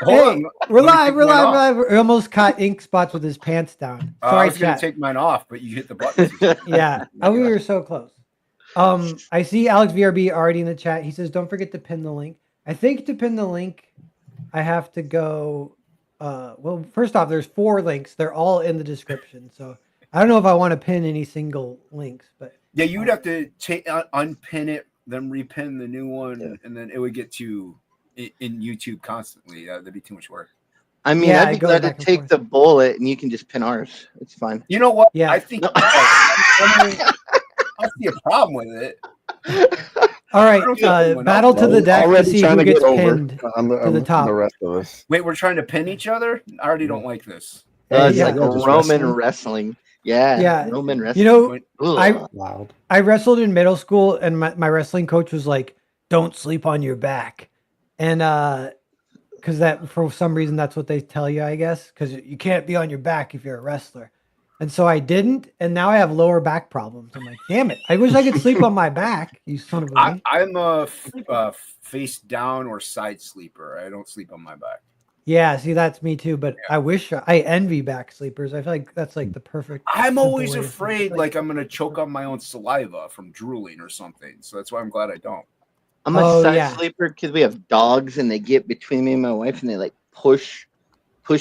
Hold on. We're live. We're live. We almost caught ink spots with his pants down. Sorry, I was going to take mine off, but you hit the button. Yeah, we were so close. I see Alex VRB already in the chat. He says, "Don't forget to pin the link." I think to pin the link, I have to go. Well, first off, there's 4 links. They're all in the description. So I don't know if I want to pin any single links, but yeah, you'd have to unpin it, then repin the new one, and then it would get to in YouTube constantly. That'd be too much work. I mean, I'd be glad to take the bullet, and you can just pin ours. It's fine. You know what? Yeah, I think I don't see a problem with it. All right, battle to the death to see who gets pinned to the top. The rest of us. Wait, we're trying to pin each other? I already don't like this. It's like Roman wrestling. Yeah, Roman wrestling. You know, I wrestled in middle school, and my wrestling coach was like, "Don't sleep on your back," and because that for some reason that's what they tell you, I guess, because you can't be on your back if you're a wrestler. And so I didn't, and now I have lower back problems. I'm like, damn it! I wish I could sleep on my back. You son of a. I'm a face down or side sleeper. I don't sleep on my back. Yeah, see, that's me too. But I wish I envy back sleepers. I feel like that's like the perfect. I'm always afraid, like I'm gonna choke on my own saliva from drooling or something. So that's why I'm glad I don't. I'm a side sleeper because we have dogs, and they get between me and my wife, and they like push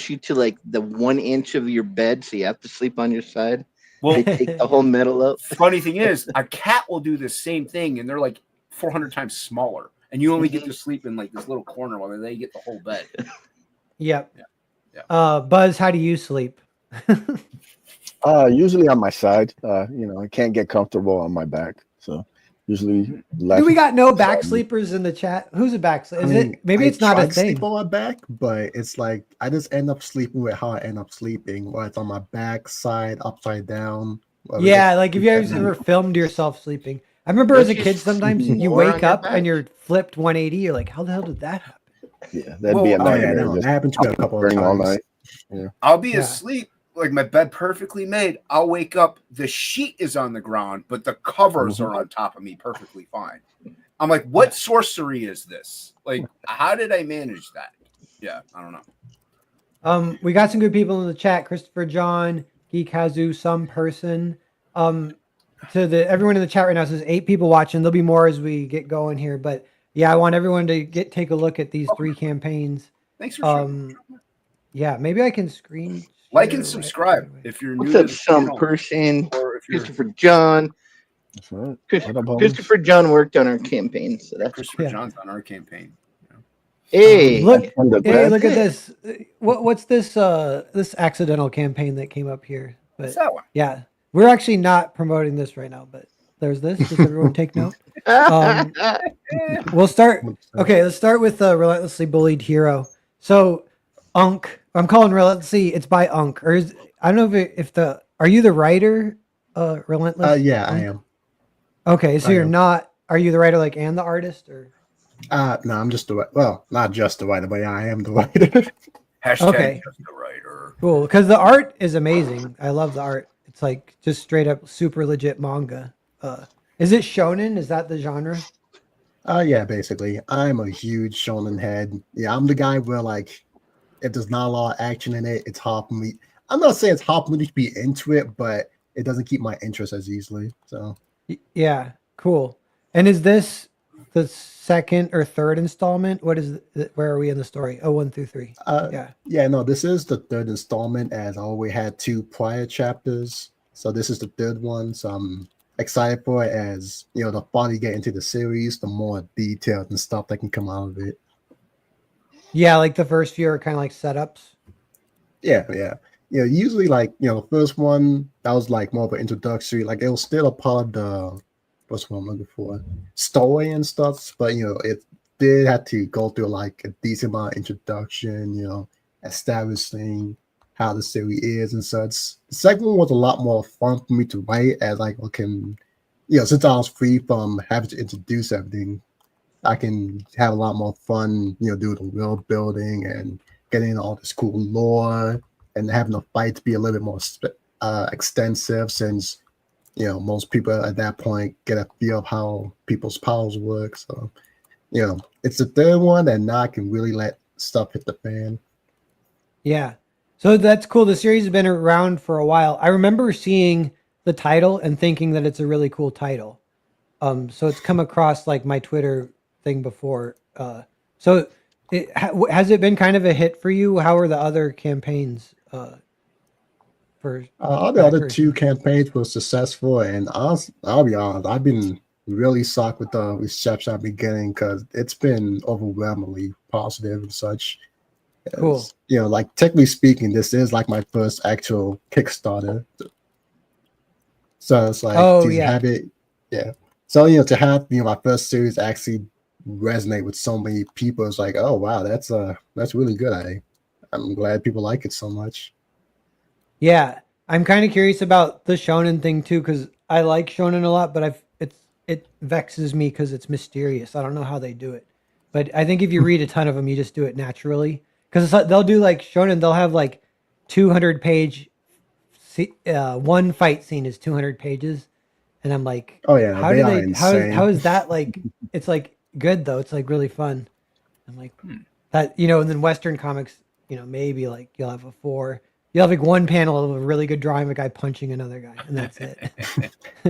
you to like the 1 inch of your bed, so you have to sleep on your side. Well, they take the whole middle up. Funny thing is, a cat will do the same thing, and they're like 400 times smaller, and you only get to sleep in like this little corner while they get the whole bed. Yep. Yeah. Buzz, how do you sleep? Usually on my side. I can't get comfortable on my back, so usually left. Do we got no back sleepers in the chat? Who's a back sleeper? It's not a thing. Sleep on my back, but it's like I just end up sleeping with how I end up sleeping, where it's on my back, side, upside down. Yeah, like if you guys ever filmed yourself sleeping. I remember as a kid, sometimes you wake up and you're flipped 180. You're like, how the hell did that happen? Yeah, that'd be a nightmare. That happened to me a couple of times. All night. Yeah. I'll be asleep, like my bed perfectly made. I'll wake up, the sheet is on the ground, but the covers are on top of me perfectly fine. I'm like, what sorcery is this? Like, how did I manage that? Yeah, I don't know. We got some good people in the chat. Christopher John, Geek Hazu, some person. Everyone in the chat right now says 8 people watching. There'll be more as we get going here, but yeah, I want everyone to take a look at these 3 campaigns. Thanks for sharing. Yeah, maybe I can screen like and subscribe if you're new. What's up, some person? Christopher John. That's right. Christopher John worked on our campaign, so that's Christopher John's on our campaign. Hey, look at this. What's this? This accidental campaign that came up here. But, what's that one? Yeah, we're actually not promoting this right now, but there's this. Does everyone take note? We'll start. Okay, let's start with Relentlessly Bullied Hero. So, Unk. I'm calling Relentlessly. It's by Unk. Or I don't know are you the writer? Relentless. Yeah, I am. Okay, so you're not. Are you the writer and the artist or? No, I'm just not just the writer, but yeah, I am the writer. Hashtag just the writer. Cool, because the art is amazing. I love the art. It's like just straight up super legit manga. Is it shonen? Is that the genre? Yeah, basically. I'm a huge shonen head. Yeah, I'm the guy where if there's not a lot of action in it, it's hard for me. I'm not saying it's hard for me to be into it, but it doesn't keep my interest as easily. So yeah, cool. And is this the second or third installment? Where are we in the story? 1 through 3. Yeah, no, this is the 3rd installment, as I already had 2 prior chapters. So this is the 3rd one. So I'm excited for it, as the farther you get into the series, the more details and stuff that can come out of it. Yeah, like the first few are kind of like setups. Yeah. Usually the first one, that was more of an introductory. It was still a part of the what's what I'm looking for, story and stuff, but it did have to go through a decent amount of introduction, establishing how the series is and such. The second one was a lot more fun for me to write, as since I was free from having to introduce everything, I can have a lot more fun, do the world building and getting all this cool lore and having the fights be a little bit more extensive, since most people at that point get a feel of how people's powers work. So it's the 3rd one, and now I can really let stuff hit the fan. Yeah. So that's cool. The series has been around for a while. I remember seeing the title and thinking that it's a really cool title. So it's come across like my Twitter thing before. So has it been kind of a hit for you? How are the other campaigns for All the other backers? 2 campaigns were successful, and I'll be honest, I've been really shocked with the reception I've been getting because it's been overwhelmingly positive and such. Cool. You know, like technically speaking, this is like my first actual Kickstarter. So it's like have it, yeah. So to have my first series actually resonate with so many people, it's like, oh wow, that's really good. I'm glad people like it so much. Yeah, I'm kind of curious about the shonen thing too, because I like shonen a lot, but it vexes me because it's mysterious. I don't know how they do it, but I think if you read a ton of them, you just do it naturally. Because they'll do like shonen, they'll have like 200-page. One fight scene is 200 pages, and I'm like, oh yeah, how they do are they? insane. How is that like? It's like good though. It's like really fun. I'm like that, and then Western comics, maybe like you'll have you'll have like one panel of a really good drawing of a guy punching another guy, and that's it.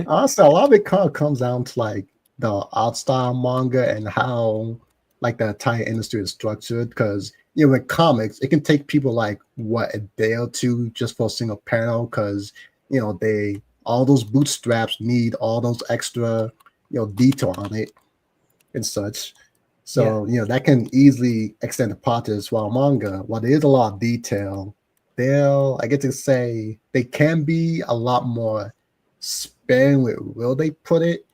Honestly, a lot of it kind of comes down to like the art style manga and how like the entire industry is structured. Because with comics, it can take people like a day or two just for a single panel. Because they all those bootstraps need all those extra detail on it and such. So that can easily extend the plot to this. While manga, while there is a lot of detail, I get to say they can be a lot more sparing with will they put it,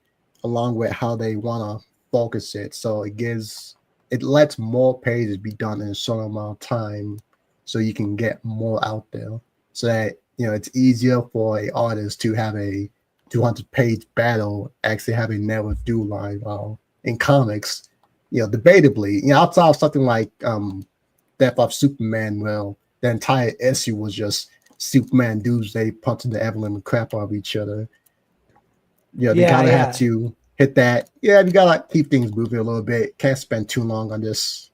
along with how they want to focus it. So it lets more pages be done in a short amount of time, so you can get more out there. So that it's easier for an artist to have a 200-page battle actually have a never do line. While in comics, debatably, outside of something like Death of Superman, well, the entire issue was just Superman Doomsday punching the Evelyn and crap out of each other. They kind of had to hit that. Yeah, you gotta keep things moving a little bit. Can't spend too long on this.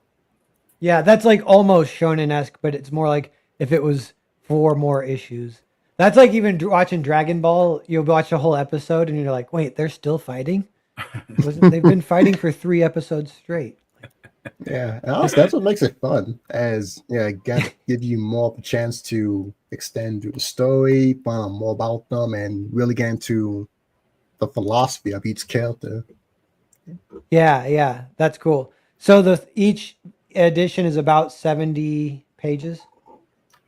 Yeah, that's like almost shonen-esque, but it's more like if it was 4 more issues. That's like even watching Dragon Ball. You'll watch a whole episode and you're like, wait, they're still fighting? They've been fighting for 3 episodes straight. Yeah, and honestly, that's what makes it fun. As give you more of a chance to extend through the story, find out more about them, and really get into the philosophy of each character. Yeah, that's cool. So each edition is about 70 pages.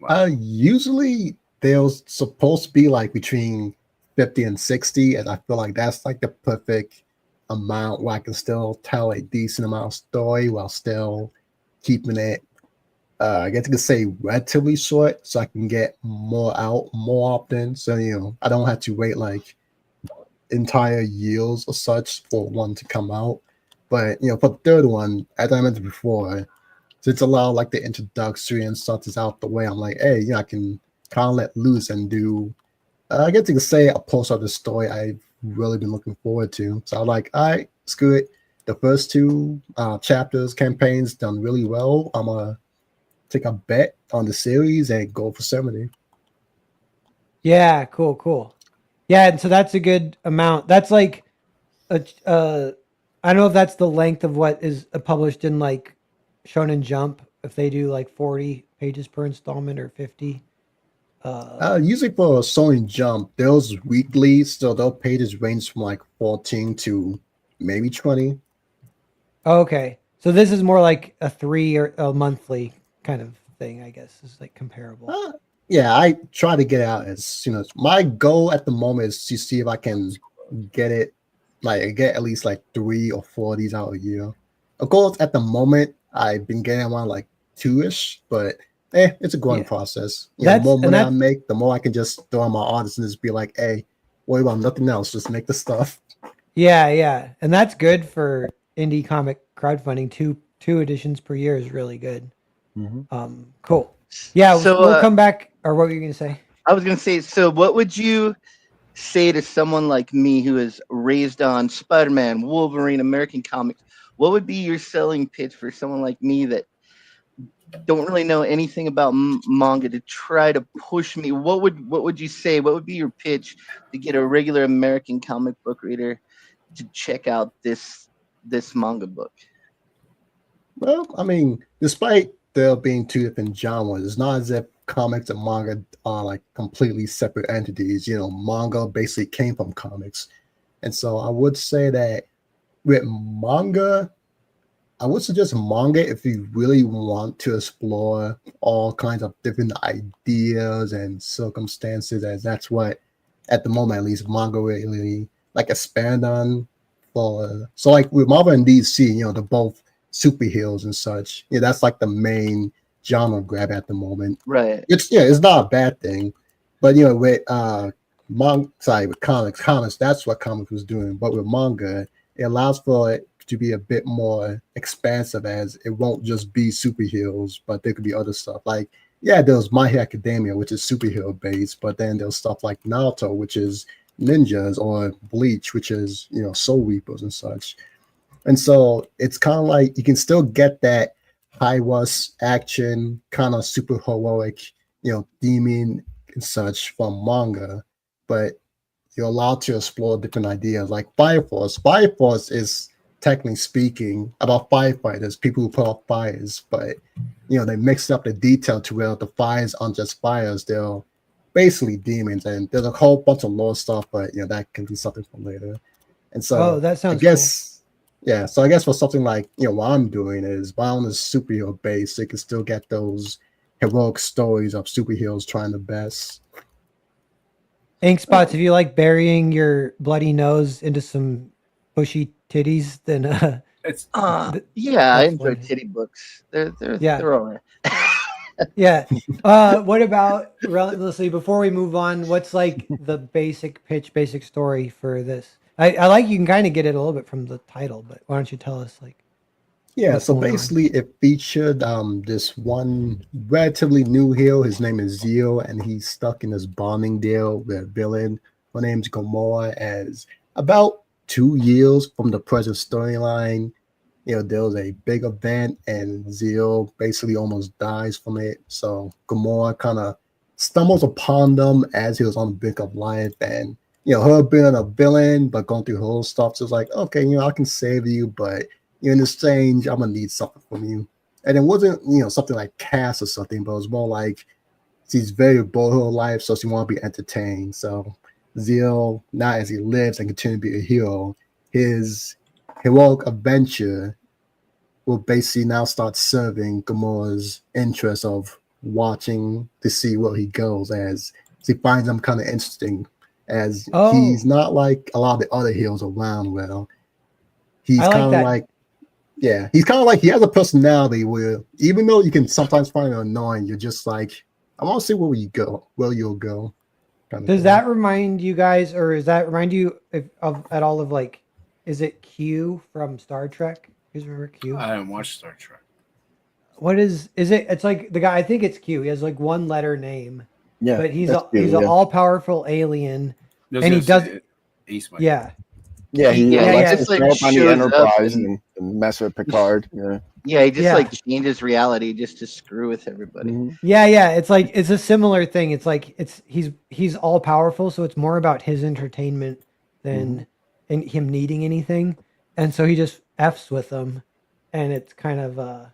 Wow. Usually they're supposed to be like between 50 and 60, and I feel like that's like the perfect amount where I can still tell a decent amount of story while still keeping it I guess you could say relatively short, so I can get more out more often. So I don't have to wait like entire years or such for one to come out. But for the third one, as I mentioned before, since a lot of like the introductory and stuff is out the way, I'm like, hey, I can kind of let loose and do I guess you could say a post of the story I've really been looking forward to. So I'm like, all right, screw it. The first 2 chapters, campaigns done really well. I'm gonna take a bet on the series and go for 70. Yeah, cool. Yeah, and so that's a good amount. That's like I don't know if that's the length of what is published in like Shonen Jump, if they do like 40 pages per installment or 50. Usually for Shonen Jump, those weekly, so those pages range from like 14 to maybe 20. Okay, so this is more like a 3 or a monthly kind of thing, I guess. Is like comparable. Yeah, I try to get out as soon as my goal at the moment is to see if I can get it, like get at least like 3 or 4 of these out a year. Of course, at the moment, I've been getting around like 2-ish, but it's a growing process. The more money I make, the more I can just throw on my artists and just be like, hey, worry about nothing else, just make the stuff. Yeah, and that's good for indie comic crowdfunding. Two editions per year is really good. Mm-hmm. Cool. Yeah, so we'll come back. Or what were you gonna say? I was gonna say, so what would you say to someone like me who is raised on Spider-Man, Wolverine, American comics? What would be your selling pitch for someone like me that don't really know anything about manga to try to push me, what would you say? What would be your pitch to get a regular American comic book reader to check out this manga book? Well, I mean, despite there being two different genres, it's not as if comics and manga are like completely separate entities. You know, manga basically came from comics. And so I would say that with manga, I would suggest manga if you really want to explore all kinds of different ideas and circumstances, as that's what, at the moment at least, manga really like expand on. So like with Marvel and DC, you know, they're both superheroes and such. Yeah, that's like the main genre grab at the moment. Right. It's not a bad thing, but you know, with with comics, that's what comics was doing. But with manga, it allows for it to be a bit more expansive, as it won't just be superheroes, but there could be other stuff. Like, yeah, there's My Hero Academia, which is superhero based, but then there's stuff like Naruto, which is ninjas, or Bleach, which is, you know, Soul Reapers and such. And so it's kind of like you can still get that high rush action, kind of super heroic, you know, theming and such from manga, but you're allowed to explore different ideas. Like Fire Force. Fire Force is, technically speaking, about firefighters, people who put out fires, but you know, they mix up the detail to where the fires aren't just fires, they're basically demons, and there's a whole bunch of lore stuff, but you know, that can be something for later. And so that sounds I guess cool. Yeah, so I guess for something like, you know, what I'm doing is my own is superhero based, so you can still get those heroic stories of superheroes trying their best. Ink Spots, if you like burying your bloody nose into some bushy titties, then It's yeah, I that's enjoy funny. titty books. They're Yeah. all right. Yeah. What about, relatively, before we move on, what's like the basic pitch, basic story for this? I like, you can kind of get it a little bit from the title, but why don't you tell us, like, Yeah, what's so going on? basically it featured this one relatively new hero. His name is Zio, and he's stuck in this bombing deal with a villain. Her name's Gomorrah. As about 2 years from the present storyline, you know, there was a big event, and Zio basically almost dies from it. So Gomorrah kind of stumbles upon them as he was on the brink of life, and you know, her being a villain but going through her whole stuff, so it's like, okay, you know, I can save you, but you're in exchange, I'm gonna need something from you. And it wasn't, you know, something like cash or something, but it was more like she's very bored her life, so she want to be entertained. So Zio, now as he lives and continue to be a hero, his heroic adventure will basically now start serving Gamora's interest of watching to see where he goes, as she finds him kind of interesting, as he's not like a lot of the other heroes around. Well, he's kind of like, yeah, he's kind of like, he has a personality where even though you can sometimes find it annoying, you're just like, I want to see where you'll go. Does that remind you guys, or does that remind you at all of, like, is it Q from Star Trek? You guys remember Q? I didn't watch Star Trek. What is it? It's like the guy, I think it's Q. He has like one letter name. Yeah, but he's an all-powerful alien, and he does. Yeah. Yeah, he just like on the Enterprise and mess with Picard. Yeah. Yeah, he just like changes reality just to screw with everybody. Mm-hmm. Yeah. It's like, it's a similar thing. It's like he's all powerful, so it's more about his entertainment than in him needing anything, and so he just f's with them, and it's kind of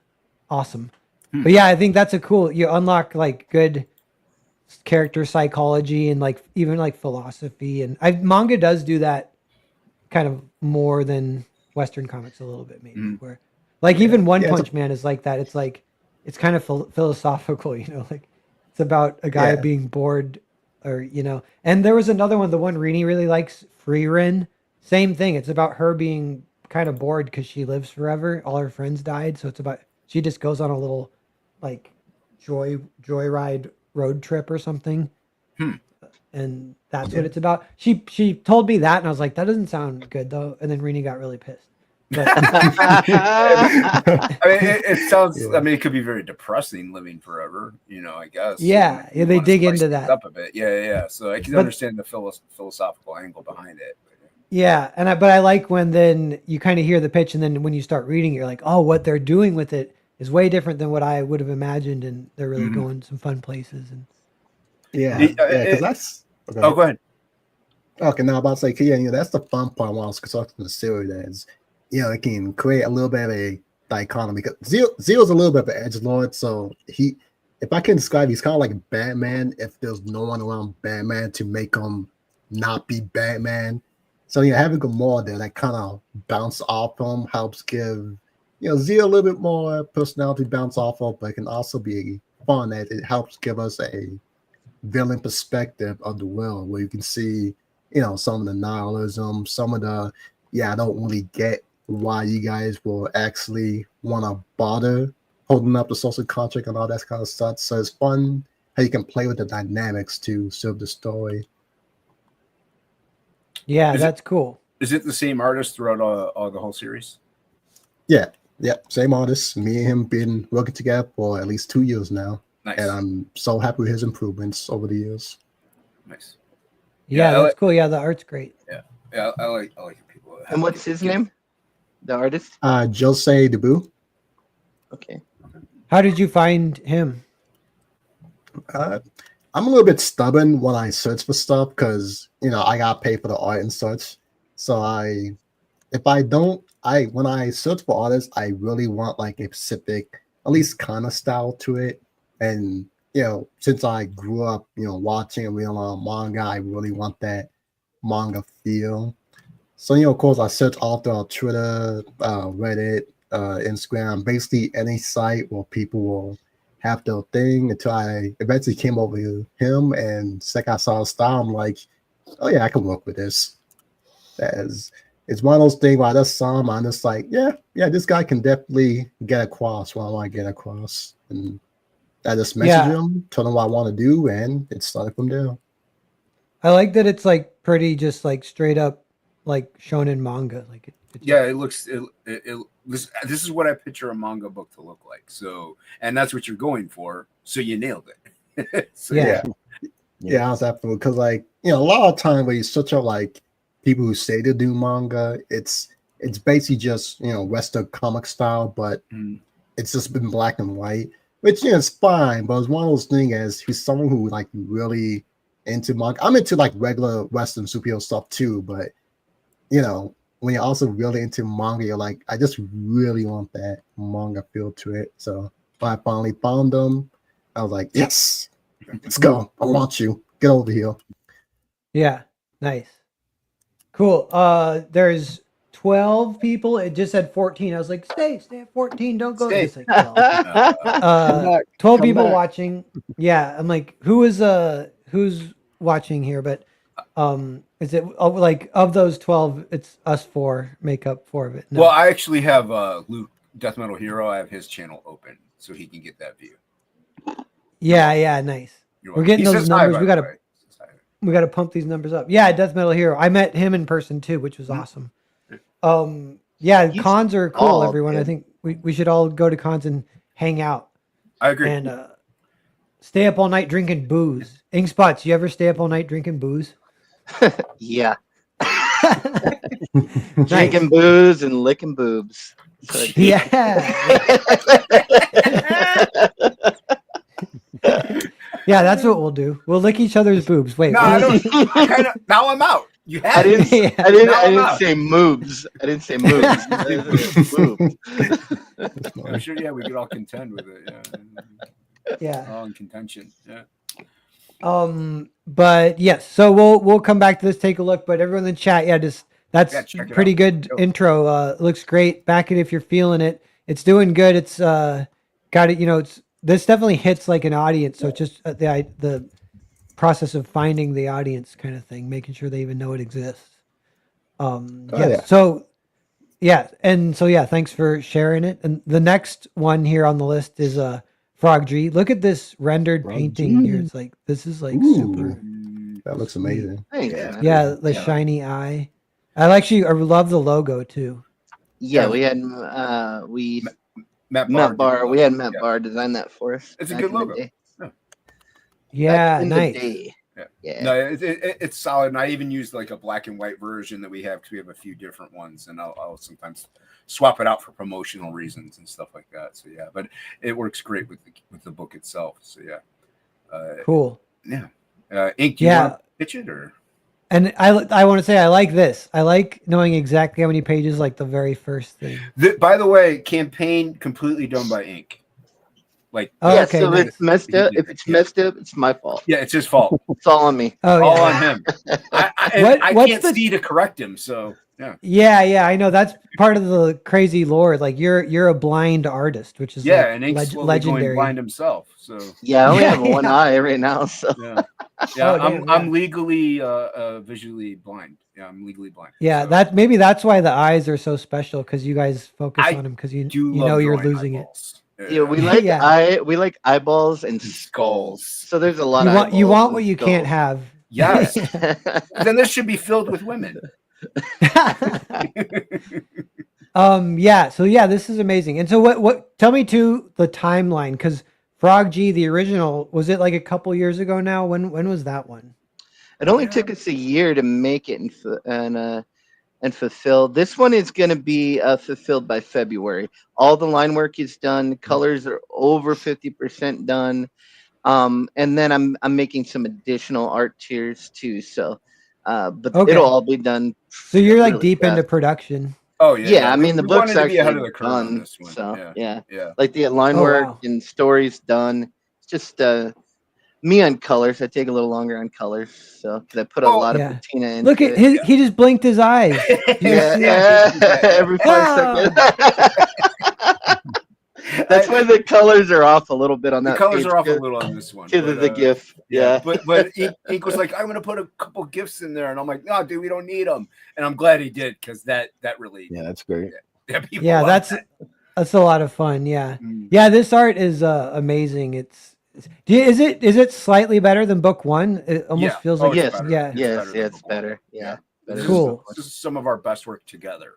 awesome. But yeah, I think that's you unlock like good character psychology and like even like philosophy, and manga does do that kind of more than Western comics a little bit, maybe, where like even One Punch Man is like that. It's like, it's kind of philosophical, you know, like it's about a guy being bored, or, you know. And there was another one, the one Rini really likes, Free Ren, same thing. It's about her being kind of bored because she lives forever. All her friends died, so it's about, she just goes on a little like joyride road trip or something. And that's what it's about. She told me that, and I was like, that doesn't sound good though. And then Rini got really pissed. But, I mean, it sounds. I mean, it could be very depressing living forever. You know, I guess. Yeah, they dig into that up a bit. Yeah. So I can understand the philosophical angle behind it. Yeah, but I like when then you kind of hear the pitch, and then when you start reading, you're like, oh, what they're doing with it is way different than what I would have imagined, and they're really going some fun places. And because that's okay. Oh, go ahead. Okay, now I'm about to say, yeah, that's the fun part while I was constructing the series. Is it can create a little bit of a dichotomy. Because Zero's a little bit of an edgelord, so if I can describe, he's kind of like Batman. If there's no one around Batman to make him not be Batman, so having Gamora there that kind of bounce off him helps give Zero a little bit more personality bounce off of, but it can also be fun that it helps give us a villain perspective of the world where you can see some of the nihilism, some of the I don't really get why you guys will actually want to bother holding up the social contract and all that kind of stuff. So it's fun how you can play with the dynamics to serve the story. Yeah, that's cool. Is it the same artist throughout all the whole series? Yeah, same artist. Me and him been working together for at least 2 years now. Nice. And I'm so happy with his improvements over the years. Nice. Yeah, that's cool. Yeah, the art's great. Yeah, I like people. And what's his name? The artist? Jose Debu. Okay. How did you find him? I'm a little bit stubborn when I search for stuff because I gotta pay for the art and such. So when I search for artists, I really want like a specific, at least kind of style to it. And since I grew up, watching and reading a lot of manga, I really want that manga feel. So of course, I search all throughout Twitter, Reddit, Instagram, basically any site where people will have their thing until I eventually came over to him, and second I saw his style, I'm like, oh yeah, I can work with this. It's one of those things where I just saw him, I'm just like, yeah, this guy can definitely get across what I want to get across. And I just messaged him, told him what I want to do, and it started from there. I like that it's like pretty just like straight up like shonen manga. Like it looks this is what I picture a manga book to look like. So, and that's what you're going for. So you nailed it. So, yeah, I was absolutely, because like a lot of time when you search out like people who say they do manga, it's basically just Western comic style, but it's just been black and white, which it's fine. But it's one of those things as he's someone who like really into manga. I'm into like regular Western superhero stuff too, but when you're also really into manga, you're like, I just really want that manga feel to it. So when I finally found them, I was like, yes, let's go. I want you. Get over here. Yeah, nice. Cool. There's 12 people. It just said 14. I was like, stay at 14. Don't go. It's like 12. 12 people watching. Yeah, I'm like, who's watching here? But is it like of those 12? It's us 4 make up 4 of it. No. Well, I actually have Luke Death Metal Hero. I have his channel open so he can get that view. Yeah, nice. We're getting those numbers. We gotta pump these numbers up. Yeah, Death Metal Hero. I met him in person too, which was awesome. Cons are cool, everyone. I think we should all go to cons and hang out. I agree. And stay up all night drinking booze. Ink Spots, you ever stay up all night drinking booze? Yeah. Drinking booze and licking boobs. Yeah. Yeah, that's what we'll do. We'll lick each other's boobs. Wait, no, I don't. Now I'm out. You had I didn't say moobs. I didn't say moobs. I'm sure. Yeah, we could all contend with it. Yeah. All in contention. Yeah. But yes, so we'll come back to this. Take a look. But everyone in the chat, that's pretty good intro. Looks great. Back it if you're feeling it. It's doing good. It's got it. This definitely hits like an audience. So it's just the process of finding the audience kind of thing, making sure they even know it exists. So thanks for sharing it. And the next one here on the list is Frog G. Look at this rendered painting here. It's like this is like super. That looks amazing. Yeah, the shiny eye. I love the logo too. Yeah, we had Matt Barr. We had Matt Barr design that for us. It's a good logo. Yeah, nice. Yeah. No, it's solid. And I even used like a black and white version that we have because we have a few different ones, and I'll sometimes swap it out for promotional reasons and stuff like that. So yeah, but it works great with the book itself. So yeah, Cool. Yeah. Ink, do you want to pitch it or? And I want to say I like this. I like knowing exactly how many pages, like the very first thing. By the way, campaign completely done by Ink. Like, okay, so nice. it's messed up. If it's messed up, it's my fault. Yeah, it's his fault. It's all on me. Oh, All yeah. on him. I can't see to correct him, so yeah. Yeah, I know that's part of the crazy lore. Like you're a blind artist, which is and Ink's slowly legendary. going blind himself. So yeah, I only have one eye right now. So I'm legally visually blind. Yeah, I'm legally blind. Yeah, so. maybe that's why the eyes are so special because you guys focus on them because you know you're losing eyeballs. Yeah, we like we like eyeballs and skulls. So there's a lot of you want what you can't have. Yes. Then this should be filled with women. This is amazing. And so what tell me to the timeline, because Frog G, the original, was it like a couple years ago now? When was that one? It only took us a year to make it and fulfill. This one is going to be fulfilled by February. All the line work is done. Colors are over 50% done. And then I'm making some additional art tiers too. So, but it'll all be done. So you're like deep into production. Oh yeah. Yeah, I mean the book's actually ahead of the curve done. on this one. So yeah. Like the line work and stories done. It's just me on colors. I take a little longer on colors, so because I put a lot of patina into Look at he just blinked his eyes. Every 5 seconds. That's why the colors are off a little bit on that. The colors page, are off a little on this one. Because of the GIF. Yeah. But Ink was like, I'm gonna put a couple GIFs in there, and I'm like, no, dude, we don't need them. And I'm glad he did because that really. Yeah, that's great. That's a lot of fun. Yeah, this art is amazing. Is it slightly better than book one? It almost feels like it's better. Yeah. Cool. This is some of our best work together.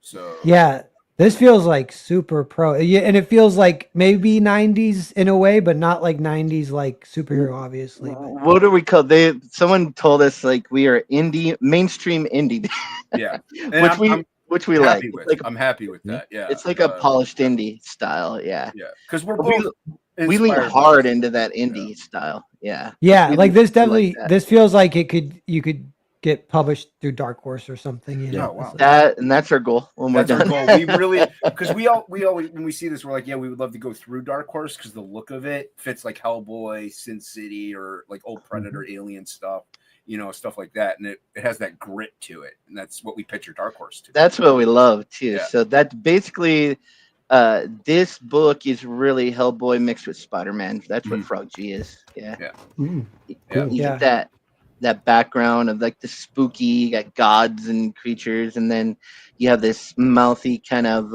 So this feels like super pro. Yeah, and it feels like maybe 90s in a way, but not like 90s like superhero, obviously. What are we called? Someone told us like we are mainstream indie. Yeah. which we like. I'm happy with that. Yeah. It's like a polished indie style. Yeah. Yeah. Because we lean hard into that indie style. Yeah. Yeah. Like this definitely this feels like you could get published through Dark Horse or something. You know? Oh, wow. That's our goal when we're done. Our goal. We really, because we always when we see this, we're like, we would love to go through Dark Horse because the look of it fits like Hellboy, Sin City, or like old Predator, Alien stuff, stuff like that, and it has that grit to it, and that's what we picture Dark Horse to. That's what we love too. Yeah. So that's basically, this book is really Hellboy mixed with Spider-Man. That's what Frog G is. Yeah. Yeah. Cool. You get that background of like the spooky, you got gods and creatures, and then you have this mouthy kind of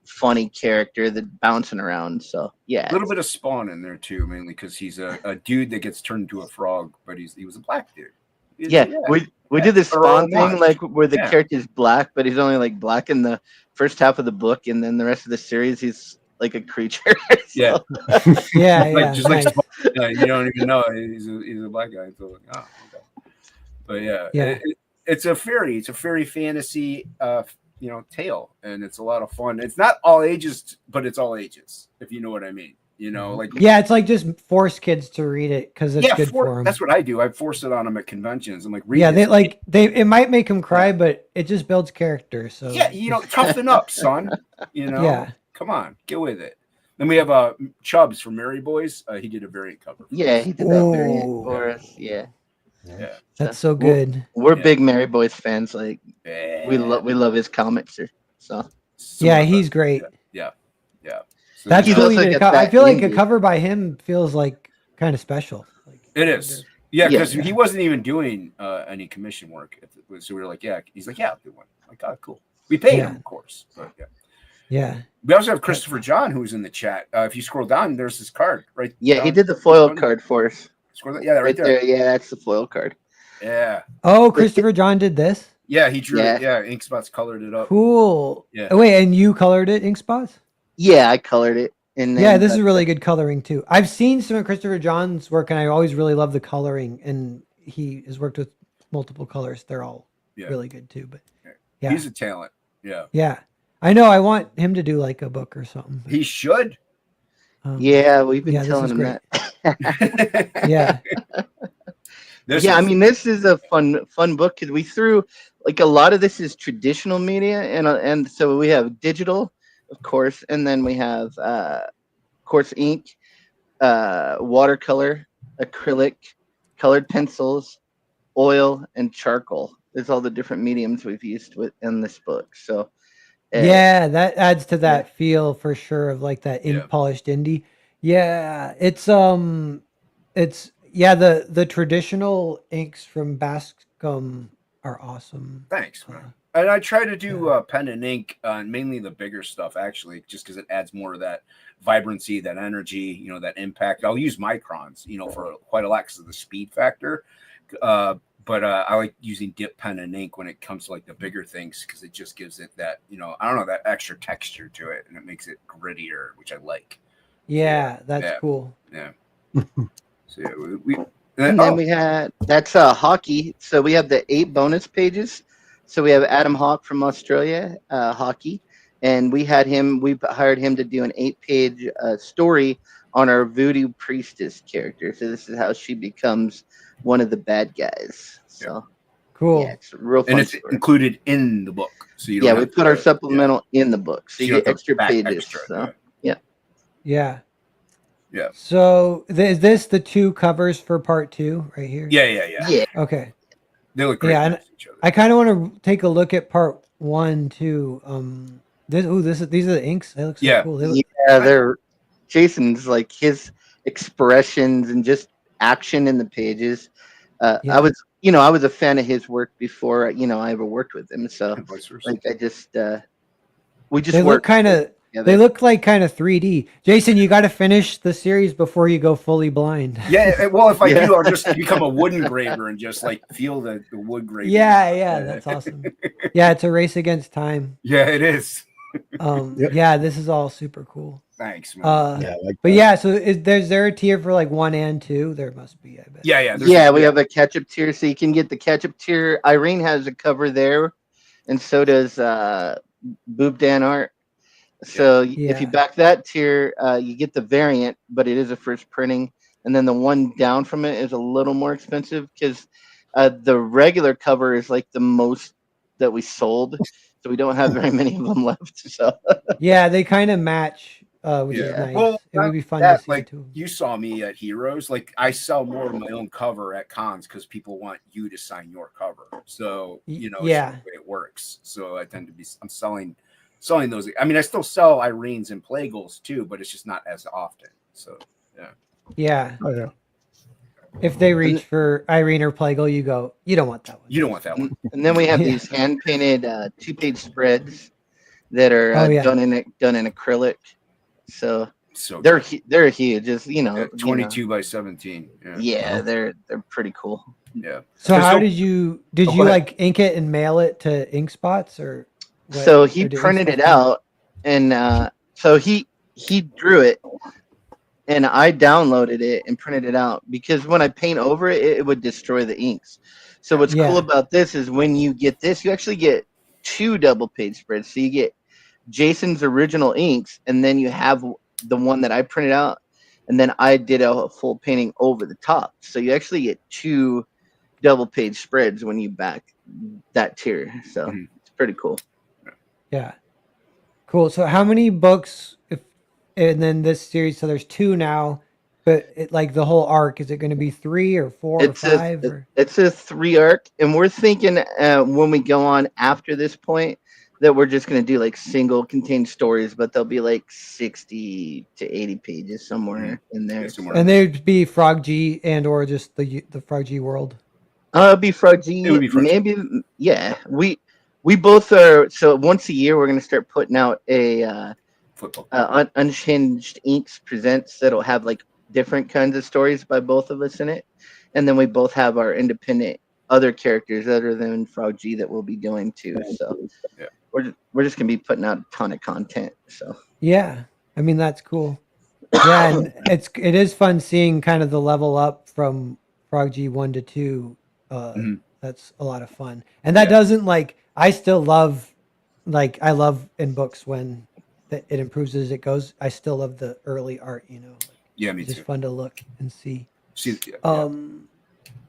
funny character that bouncing around. So yeah, a little bit of Spawn in there too, mainly because he's a dude that gets turned into a frog, but he was a black dude. We did this Spawn thing like where the character's black, but he's only like black in the first half of the book, and then the rest of the series he's like a creature. Yeah. Just like Spawn, you don't even know he's a black guy. So like, okay. But it's a fairy fantasy tale, and it's a lot of fun. It's not all ages, but it's all ages, if you know what I mean. It's like just force kids to read it because it's good for them. That's what I do. I force it on them at conventions. I'm like, it might make them cry, but it just builds character. So toughen up, son. Come on, get with it. Then we have Chubbs from Mary Boys. He did a variant cover. Yeah, he did that variant for us. Yeah. Yeah, that's so good. We're big Mary Boys fans. Like we love his comics. So he's great. Yeah. So that's really good. I feel like a cover by him feels like kind of special. It is. Yeah, because he wasn't even doing any commission work. So we were like, he's like, I'll do one. I'm like, oh, cool. We pay him, of course. But yeah. We also have Christopher John, who's in the chat. If you scroll down, there's his card right. Yeah, he did the foil card for us. Yeah, right there. Yeah, that's the foil card. Yeah. Oh, Christopher John did this? Yeah, he drew it. Yeah, Ink Spots colored it up. Cool. Yeah. Oh, wait, and you colored it, Ink Spots? Yeah, I colored it. And then, this is really good coloring too. I've seen some of Christopher John's work, and I always really love the coloring. And he has worked with multiple colors. They're all really good too. But yeah, he's a talent. Yeah. Yeah. I know. I want him to do like a book or something. But, He should. Yeah, we've been telling him that. Yeah. I mean, this is a fun book because we threw like a lot of this is traditional media, and so we have digital, of course, and then we have, of course, ink, watercolor, acrylic, colored pencils, oil, and charcoal. There's all the different mediums we've used in this book. So, yeah, that adds to that feel for sure of like that ink polished indie. Yeah, it's the traditional inks from Bascom are awesome. Thanks, man. And I try to do pen and ink, mainly the bigger stuff, actually, just because it adds more of that vibrancy, that energy, that impact. I'll use microns, for quite a lot because of the speed factor. But I like using dip pen and ink when it comes to like the bigger things because it just gives it that, I don't know, that extra texture to it, and it makes it grittier, which I like. Yeah, that's cool. Yeah. So and then we had that's hockey. So we have the 8 bonus pages. So we have Adam Hawk from Australia, hockey, and we hired him to do an 8-page story on our voodoo priestess character. So this is how she becomes one of the bad guys. So cool. Yeah, it's a real fun. And it's story. Included in the book. So you don't we put our supplemental in the book. So you get extra pages. Extra, so yeah. Yeah. So is this the 2 covers for part 2 right here? Yeah. Okay. They look great. Yeah, and each other. I kind of want to take a look at part 1 too. These are the inks. They look so cool. They're Jason's like his expressions and just action in the pages. I was a fan of his work before I ever worked with him. So like they look kind of. They look like kind of 3D. Jason, you got to finish the series before you go fully blind. Yeah, well, if I do, I'll just become a wood engraver and just like feel the wood graving. Yeah, that's awesome. Yeah, it's a race against time. Yeah, it is. Yeah, this is all super cool. Thanks, man. So is there a tier for like 1 and 2? There must be, I bet. Yeah. We have a catch-up tier, so you can get the catch-up tier. Irene has a cover there, and so does Boob Dan Art. So if you back that tier, you get the variant, but it is a first printing. And then the one down from it is a little more expensive because the regular cover is like the most that we sold. So we don't have very many of them left. So yeah, they kind of match, which is nice. Well, it would be fun to see like too. you saw me at Heroes. Like I sell more of my own cover at cons because people want you to sign your cover. So it's the way it works. So I tend to be selling those. I mean, I still sell Irene's and Plague's too, but it's just not as often. So yeah. Oh yeah. If they reach for Irene or Plague, you go, you don't want that one. You don't want that one. And then we have these hand painted 2-page spreads that are done in acrylic. So they're huge. Just 22 by 17. Yeah, they're pretty cool. Yeah. So how did you like ink it and mail it to Ink Spots or? So he printed it out, and so he drew it, and I downloaded it and printed it out because when I paint over it, it would destroy the inks. So what's cool about this is when you get this, you actually get 2 double-page spreads. So you get Jason's original inks, and then you have the one that I printed out, and then I did a full painting over the top. So you actually get 2 double-page spreads when you back that tier. So it's pretty cool. Yeah. Cool. So how many books and then this series, so there's 2 now, but like the whole arc, is it going to be 3 or 4 or 5? It's a 3 arc, and we're thinking when we go on after this point that we're just going to do like single contained stories, but they'll be like 60 to 80 pages somewhere in there. And they'd be Frog G and or just the Frog G world. It'd be Frog G. Maybe, yeah. We both are. So once a year, we're going to start putting out a Unhinged Inks Presents that'll have like different kinds of stories by both of us in it, and then we both have our independent other characters other than Frog G that we'll be doing too. So we're just going to be putting out a ton of content. So yeah, I mean that's cool. Yeah, and it is fun seeing kind of the level up from Frog G 1 to 2. That's a lot of fun. And that Yeah. doesn't like, I still love, like, I love in books when it improves as it goes. I still love the early art, you know. Yeah, me It's just too. fun to look and see. Yeah.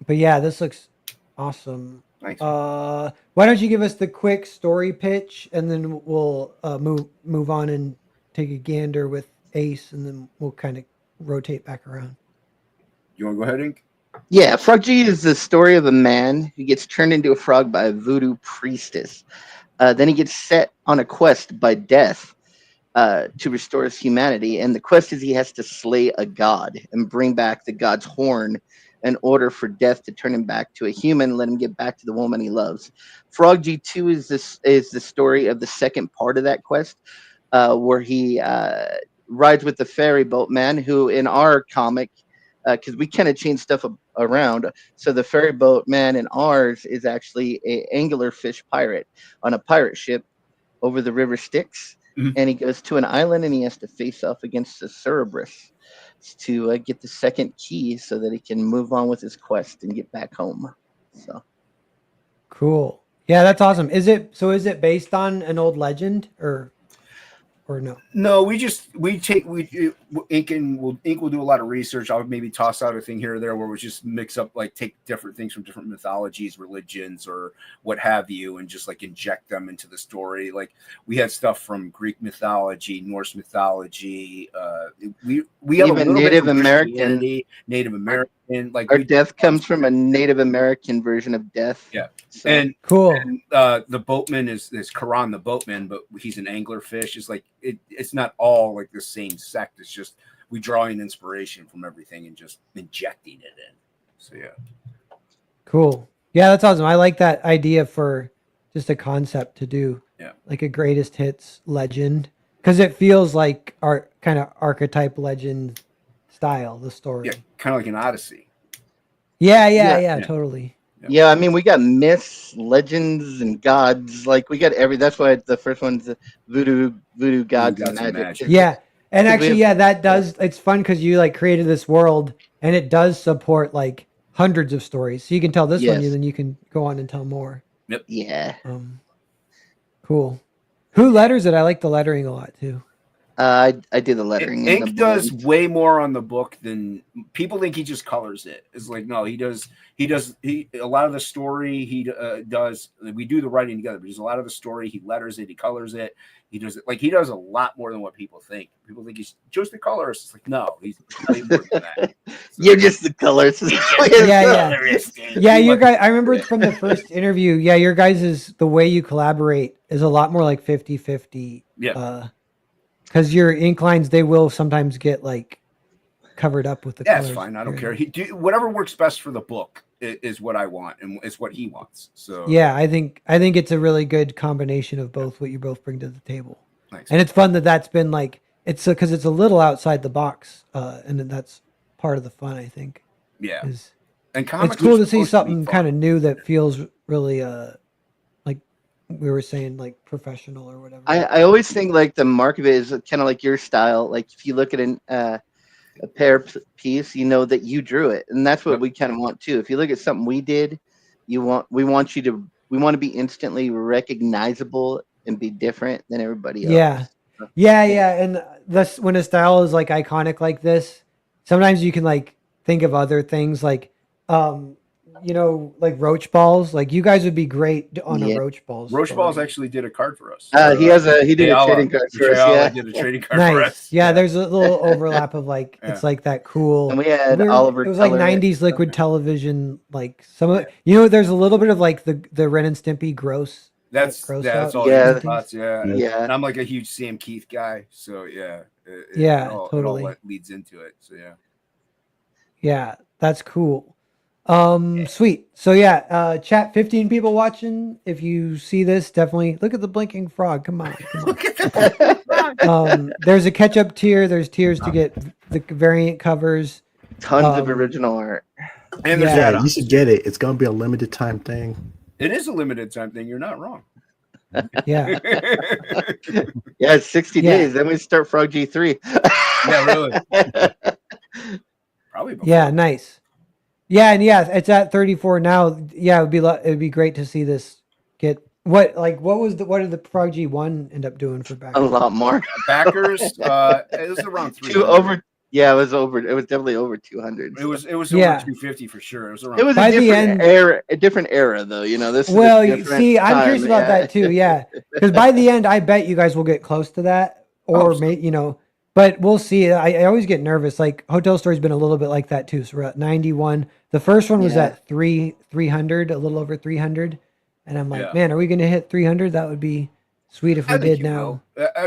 But yeah, this looks awesome. Thanks. Why don't you give us the quick story pitch, and then we'll move on and take a gander with Ace, and then we'll kind of rotate back around. You want to go ahead, Ink? Yeah, Frog G is the story of a man who gets turned into a frog by a voodoo priestess. Then he gets set on a quest by death to restore his humanity. And the quest is he has to slay a god and bring back the god's horn in order for death to turn him back to a human and let him get back to the woman he loves. Frog G2 is the story of the second part of that quest, where he rides with the ferry boat man, who in our comic, because we kind of change stuff around. So the ferry boat man in ours is actually a anglerfish pirate on a pirate ship over the river Styx. And he goes to an island and he has to face off against the Cerberus to get the second key so that he can move on with his quest and get back home. So cool. Yeah, that's awesome. Is it based on an old legend or no? No, Ink will do a lot of research. I'll maybe toss out a thing here or there where we just mix up, like, take different things from different mythologies, religions, or what have you, and just like inject them into the story. Like, we had stuff from Greek mythology, Norse mythology. We have even a little Native bit from American. Native American. Like, our death comes from a Native American version of death. Yeah. So. And cool. And, the boatman is Karan the boatman, but he's an anglerfish. It's like it's not all like the same sect. It's just we drawing inspiration from everything and just injecting it in. So yeah. Cool. Yeah, that's awesome. I like that idea for just a concept to do. Yeah. Like a greatest hits legend, because it feels like our kind of archetype legend style, the story. Yeah, kind of like an Odyssey. Yeah, totally. Yeah, I mean, we got myths, legends, and gods. Like, we got that's why the first one's voodoo gods and magic. Yeah, and actually, that does. It's fun because you like created this world, and it does support like hundreds of stories. So you can tell this one, and then you can go on and tell more. Yep. Yeah. Cool. Who letters it? I like the lettering a lot too. I did the lettering. Ink does way more on the book than people think. He just colors it. It's like, no, he does a lot of the story he does. We do the writing together, but there's a lot of the story. He letters it, he colors it, he does it. Like, he does a lot more than what people think. People think he's just the colorist. It's like, no, he's way more than that. So, you're just the colorist. Yeah, you guys, I remember from the first interview, your guys' the way you collaborate is a lot more like 50-50. Yeah. Because your ink lines, they will sometimes get like covered up with the colors. It's fine. I don't care. Whatever works best for the book is what I want, and it's what he wants. So yeah, I think it's a really good combination of both what you both bring to the table. Nice. And it's fun that's been like because it's a little outside the box, and that's part of the fun, I think. Yeah, and it's cool to see something kind of new that feels really like we were saying, like professional or whatever. I always think like the mark of it is kind of like your style. Like, if you look at a pair piece, you know that you drew it, and that's what we kind of want too. If you look at something we did, we want to be instantly recognizable and be different than everybody else. Yeah. And that's when a style is like iconic like this. Sometimes you can like think of other things like like roach balls. Like, you guys would be great on a roach balls. Roach balls actually did a card for us. He did a trading card for us. Yeah, did a trading card for us. Yeah, there's a little overlap of like it's like that cool. And we had Oliver. It was like 90s liquid television. Like some of it, there's a little bit of like the Ren and Stimpy gross. That's all. Yeah. Thoughts, yeah. And I'm like a huge Sam Keith guy, so it all leads into it. So yeah, that's cool. Sweet. So chat, 15 people watching. If you see this, definitely look at the blinking frog. Come on. Look at the there's a catch-up tier. There's tiers to get the variant covers. Tons of original art. And you should get it. It's gonna be a limited time thing. It is a limited time thing. You're not wrong. Yeah. It's 60 days. Then we start Frog G3. Yeah, really. Probably before. Yeah, nice. Yeah, and yeah, it's at 34 now. Yeah, it'd be great to see this get what did the Prodigy 1 end up doing for A backers? lot more. Backers, it was around 300. Over. Yeah, it was over. It was definitely over 200. It was over Yeah. 250 for sure. It was around. It was By a the different end- era. A different era, though. You know, this. Well, is a different see, I'm time, curious about that too. Yeah, because by the end, I bet you guys will get close to that, or you know, but we'll see. I always get nervous. Like Hotel Story's been a little bit like that too. So we're at 91. The first one was at 300, a little over 300, and I'm like, man, are we gonna hit 300? That would be sweet if we did now.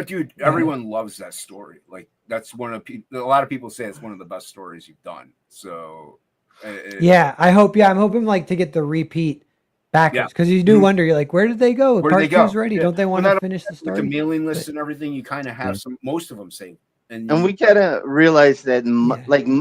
Dude, everyone loves that story. Like that's one of a lot of people say it's one of the best stories you've done. So yeah, I hope. Yeah, I'm hoping like to get the repeat backers because you do wonder. You're like, where did they go? Where Part did they go? 2's ready. Don't they want to finish the story? Like the mailing list and everything, you kind of have most of them say. And we gotta realize that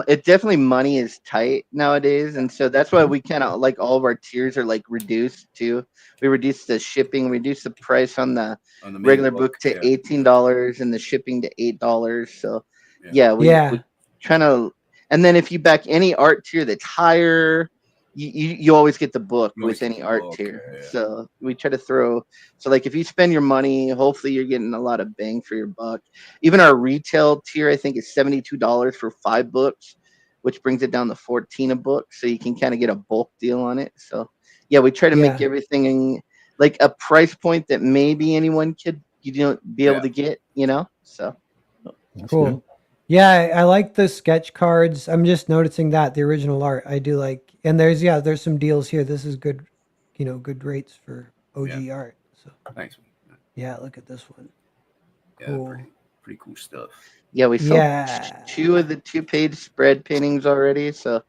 it definitely money is tight nowadays, and so that's why we kind of like all of our tiers are like reduced too. We reduced the shipping, reduced the price on the regular book to $18 and the shipping to $8. So we trying to, and then if you back any art tier that's higher, you always get the book with any art tier. So we try to throw. So like if you spend your money, hopefully you're getting a lot of bang for your buck. Even our retail tier, I think, is $72 for 5 books, which brings it down to $14 a book. So you can kind of get a bulk deal on it. So yeah, we try to make everything like a price point that maybe anyone could be able to get. You know, so cool. Good. Yeah, I like the sketch cards. I'm just noticing that the original art I do like, and there's some deals here. This is good, good rates for OG art. So thanks. Yeah, look at this one. Yeah, cool. Pretty cool stuff. Yeah, we sold 2 of the 2-page spread paintings already, so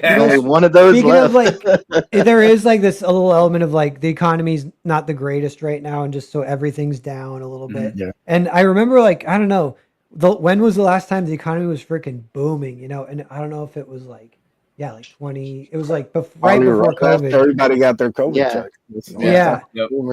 only one of those left. Of there is like this a little element of like the economy's not the greatest right now, and just so everything's down a little bit. Yeah. And I remember I don't know. When was the last time the economy was freaking booming? And I don't know if it was like 20. It was like right before COVID. Everybody got their COVID check. Yeah.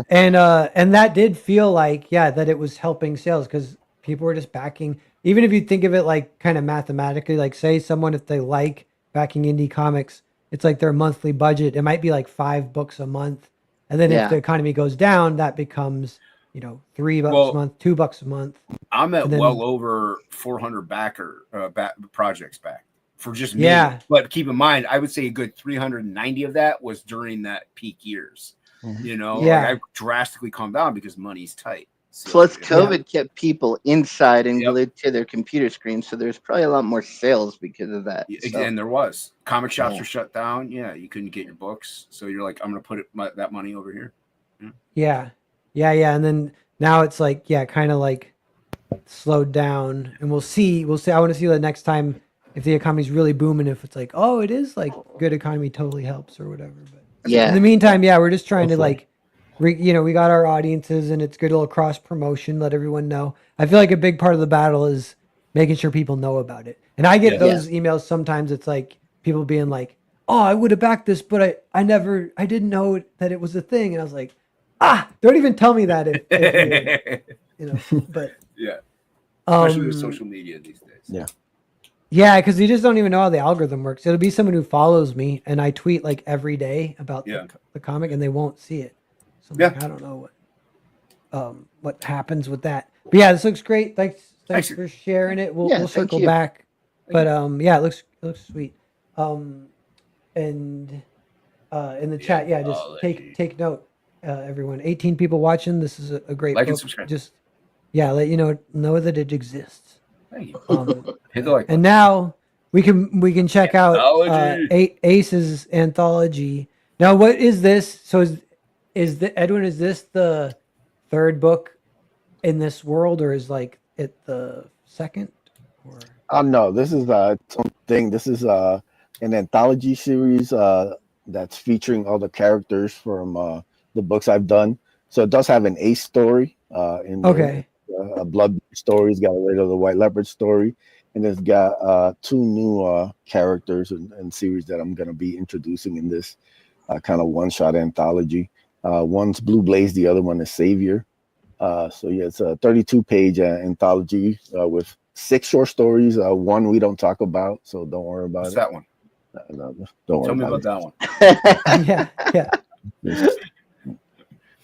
And that did feel like that it was helping sales because people were just backing. Even if you think of it like kind of mathematically, like say someone if they like backing indie comics, it's like their monthly budget. It might be like 5 books a month, and then if the economy goes down, that becomes $3 a month, $2 a month. I'm at well over 400 projects back for just me. Yeah. But keep in mind, I would say a good 390 of that was during that peak years. Mm-hmm. I drastically calmed down because money's tight. So, plus, COVID kept people inside and glued to their computer screens, so there's probably a lot more sales because of that. And there was. Comic shops were shut down. Yeah, you couldn't get your books, so you're like, I'm going to put that money over here. Yeah. And then now it's like, kind of like slowed down, and we'll see. I want to see the next time if the economy's really booming, if it's like, oh, it is like good economy totally helps or whatever. But in the meantime, we're just trying to like, we got our audiences, and it's good little cross promotion, let everyone know. I feel like a big part of the battle is making sure people know about it. And I get those emails sometimes. It's like people being like, oh, I would have backed this, but I didn't know that it was a thing. And I was like, don't even tell me that if but especially with social media these days. Because you just don't even know how the algorithm works. It'll be someone who follows me, and I tweet like every day about the comic, and they won't see it. So like, I don't know what happens with that. But this looks great. Thanks for sharing it. We'll circle back. But it looks sweet. And in the chat, just take note. Everyone, 18 people watching. This is a great book. And subscribe. Just let you know that it exists. Thank you. Hit the like button. And now we can check out Ace's Anthology. Now, what is this? So Edwin? Is this the 3rd book in this world, or is like it the 2nd? Or no, this is something. This is an anthology series that's featuring all the characters from the books I've done. So it does have an Ace story in there. A blood story. It's got a Raid of the White Leopard story, and it's got 2 new characters and series that I'm going to be introducing in this kind of one-shot anthology. One's Blue Blaze, the other one is Savior. It's a 32-page anthology with 6 short stories. One we don't talk about, so don't worry about it. That one? No, don't Tell worry me about about it. that one. Yeah.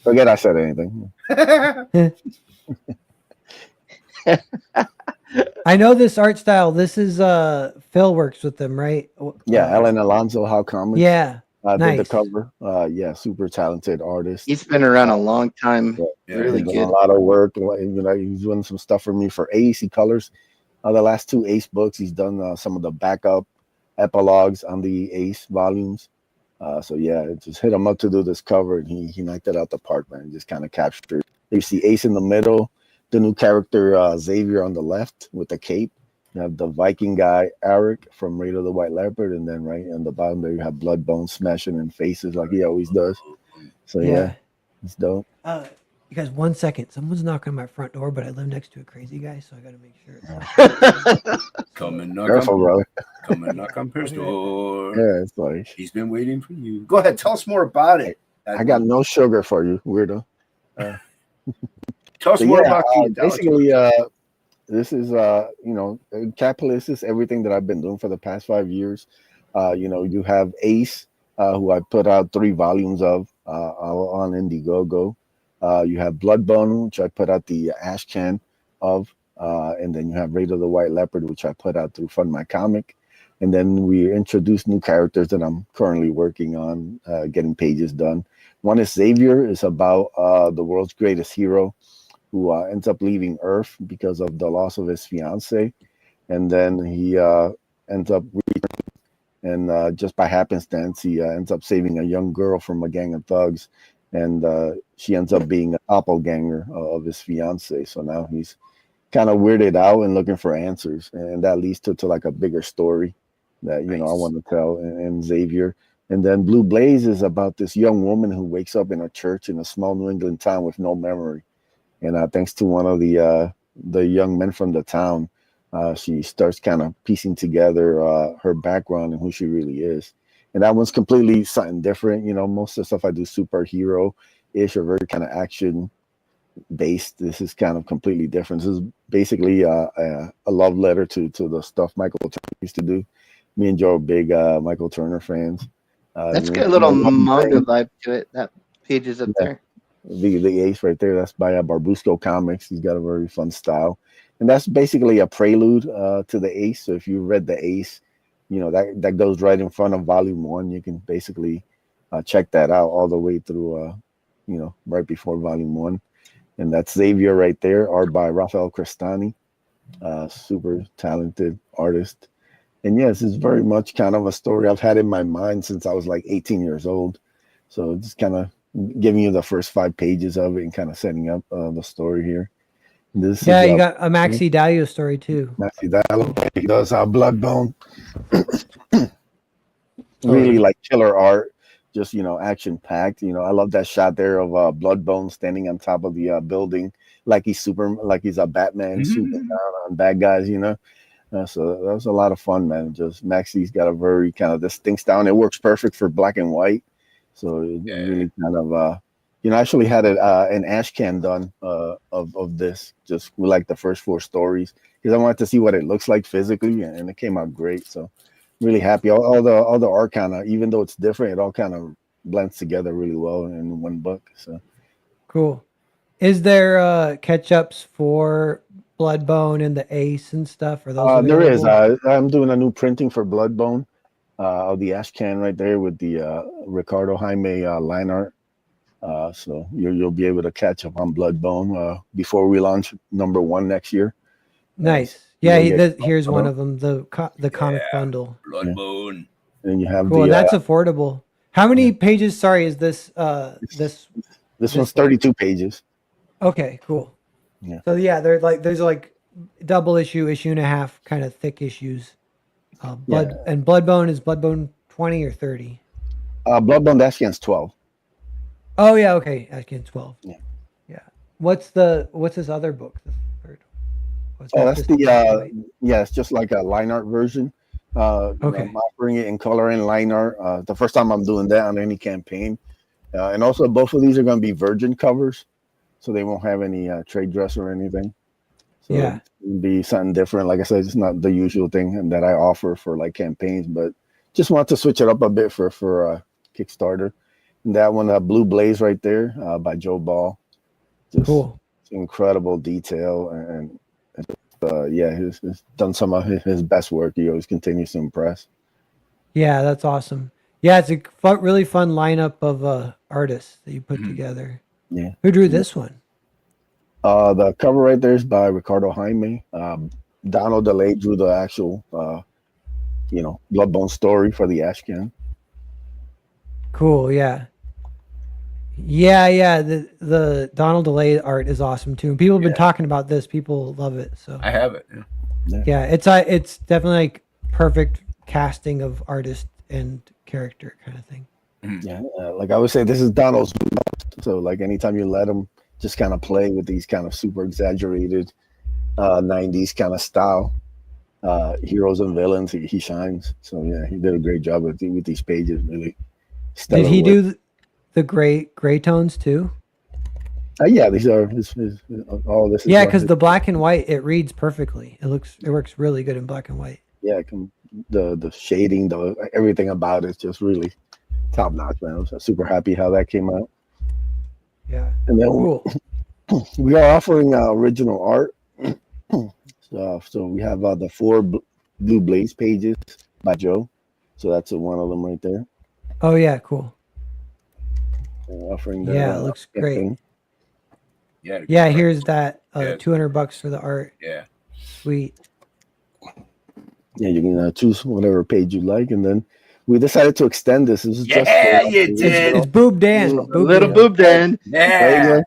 Forget I said anything. I know this art style. This is Phil works with them, right? Yeah, Ellen Alonso, How Comics. Yeah. Did the Nice. cover. Yeah, super talented artist. He's been around a long time. Yeah, Really He's done good. a lot of work. He's doing some stuff for me for Ace. He colors the last 2 Ace books. He's done some of the backup epilogues on the Ace volumes. So yeah, just hit him up to do this cover, and he knocked it out the park, man. Just kind of captured. You see Ace in the middle, the new character Xavier on the left with the cape. You have the Viking guy Eric from Raid of the White Leopard, and then right on the bottom there you have Bloodbone smashing in faces like he always does. So yeah, it's dope. You guys, 1 second. Someone's knocking on my front door, but I live next to a crazy guy, so I got to make sure it's Come and knock Careful, on, brother. come and knock on Pierce's door. Yeah, it's like He's been waiting for you. Go ahead, tell us more about it. I got no sugar for you, weirdo. Tell us more about the basically. This is Capitalist is everything that I've been doing for the past 5 years. You have Ace, who I put out 3 volumes of on Indiegogo. You have Bloodbone, which I put out the Ash Can of, and then you have Raid of the White Leopard, which I put out through Fund My Comic. And then we introduced new characters that I'm currently working on, getting pages done. One is Xavier, is about the world's greatest hero, who ends up leaving Earth because of the loss of his fiance, and then he ends up and just by happenstance he ends up saving a young girl from a gang of thugs, and she ends up being an doppelganger of his fiance. So now he's kind of weirded out and looking for answers, and that leads to like a bigger story that I want to tell. And Xavier. And then Blue Blaze is about this young woman who wakes up in a church in a small New England town with no memory. And thanks to one of the young men from the town, she starts kind of piecing together her background and who she really is. And that one's completely something different. Most of the stuff I do superhero-ish or very kind of action-based. This is kind of completely different. This is basically a love letter to the stuff Michael Turner used to do. Me and Joe are big Michael Turner fans. That's got a little manga vibe to it. That page is up there. The Ace right there, that's by Barbusco Comics. He's got a very fun style, and that's basically a prelude to the Ace. So if you read the Ace, that goes right in front of volume 1. You can basically check that out all the way through right before volume 1. And that's Xavier right there, art by Rafael Crestani, super talented artist. And yes, it's very much kind of a story I've had in my mind since I was like 18 years old. So just kind of giving you the first 5 pages of it and kind of setting up the story here. You got a Maxi Dalio story too. Maxi Dalio, he does Bloodbone. Really like killer art, just action packed. I love that shot there of Bloodbone standing on top of the building like he's a Batman swooping down on bad guys. So that was a lot of fun, man. Just Maxi's got a very kind of distinct style. It works perfect for black and white. So it really kind of, I actually had an ash can done of this, just with like the first 4 stories, because I wanted to see what it looks like physically, and it came out great. So really happy. All the art kind of, even though it's different, it all kind of blends together really well in one book. So cool. Is there catch-ups for Bloodbone and the Ace and stuff? Or those there is. I'm doing a new printing for Bloodbone. Of the ash can right there with the Ricardo Jaime line art. So you'll be able to catch up on Bloodbone before we launch number 1 next year. Nice. Here's one of them, the comic bundle. Bloodbone. And you have cool. That's affordable. How many pages? Sorry, is this this one's 32 pages. Okay, cool. Yeah. So there's like double issue and a half kind of thick issues. And Bloodbone is Bloodbone 20 or 30? Bloodbone Ashcan's 12. Oh yeah, okay. Ashcan 12. Yeah. What's this other book? The third. That's it's just like a line art version. Okay. I'm offering it in color and line art. The first time I'm doing that on any campaign. And also both of these are going to be virgin covers, so they won't have any trade dress or anything. So it'll be something different. Like I said, it's not the usual thing that I offer for like campaigns, but just want to switch it up a bit for Kickstarter. And that one, Blue Blaze, right there, by Joe Ball. Just Cool. Incredible detail, and he's done some of his best work. He always continues to impress. Yeah, that's awesome. Yeah, it's a really fun lineup of artists that you put together. Yeah. Who drew this one? The cover right there is by Ricardo Jaime. Donald DeLay drew the actual, Bloodbone story for the Ashcan. Cool. Yeah. Yeah. The Donald DeLay art is awesome too. People have been talking about this. People love it. So I have it. Yeah, it's definitely like perfect casting of artist and character kind of thing. Yeah, like I would say, this is Donald's. So like anytime you let him just kind of play with these kind of super exaggerated 90s kind of style heroes and villains, he shines. So yeah, he did a great job with these pages. Really. Did he do the gray tones too? Yeah, these are all this. Yeah, because the black and white, it reads perfectly. It works really good in black and white. Yeah, the shading, everything about it's just really top notch, man. I'm super happy how that came out. Yeah, and then cool. We are offering original art. So we have the 4 Blue Blaze pages by Joe. So that's one of them right there. Oh yeah, cool. Offering it looks great. thing. Yeah, here's that $200 for the art. Yeah, sweet. Yeah, you can choose whatever page you like, and then we decided to extend this. This is you did. It's Boob Dan. Little Boob Dan. Yeah.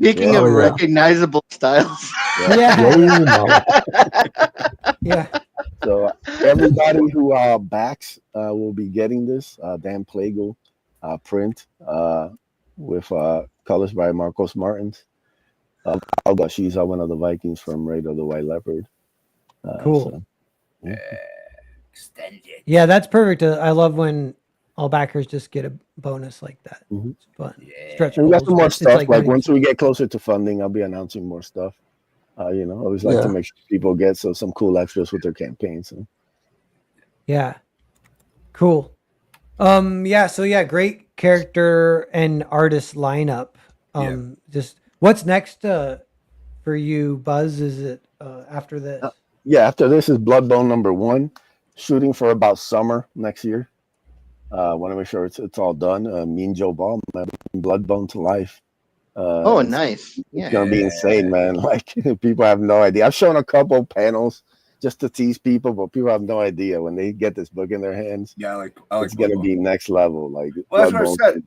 Speaking of recognizable styles. Yeah. So everybody who backs will be getting this Dan Plagal print with colors by Marcos Martins. Alga, she's one of the Vikings from Raid of the White Leopard. Cool. So, Extended. Yeah, that's perfect. I love when all backers just get a bonus like that. Mm-hmm. It's fun. Yeah. Stretch and we got some more stuff. Like nice. Once we get closer to funding, I'll be announcing more stuff. I always like to make sure people get some cool extras with their campaigns. So. Yeah. Cool. Great character and artist lineup. Just what's next for you, Buzz? Is it after this? After this is Bloodbone #1, shooting for about summer next year. Want to make sure it's all done. Me and Joe Ball, Bloodbone to life. Nice. It's gonna be insane, man. Like people have no idea. I've shown a couple panels just to tease people, but people have no idea when they get this book in their hands. Yeah, I like it's gonna be next level. Like that's what I said.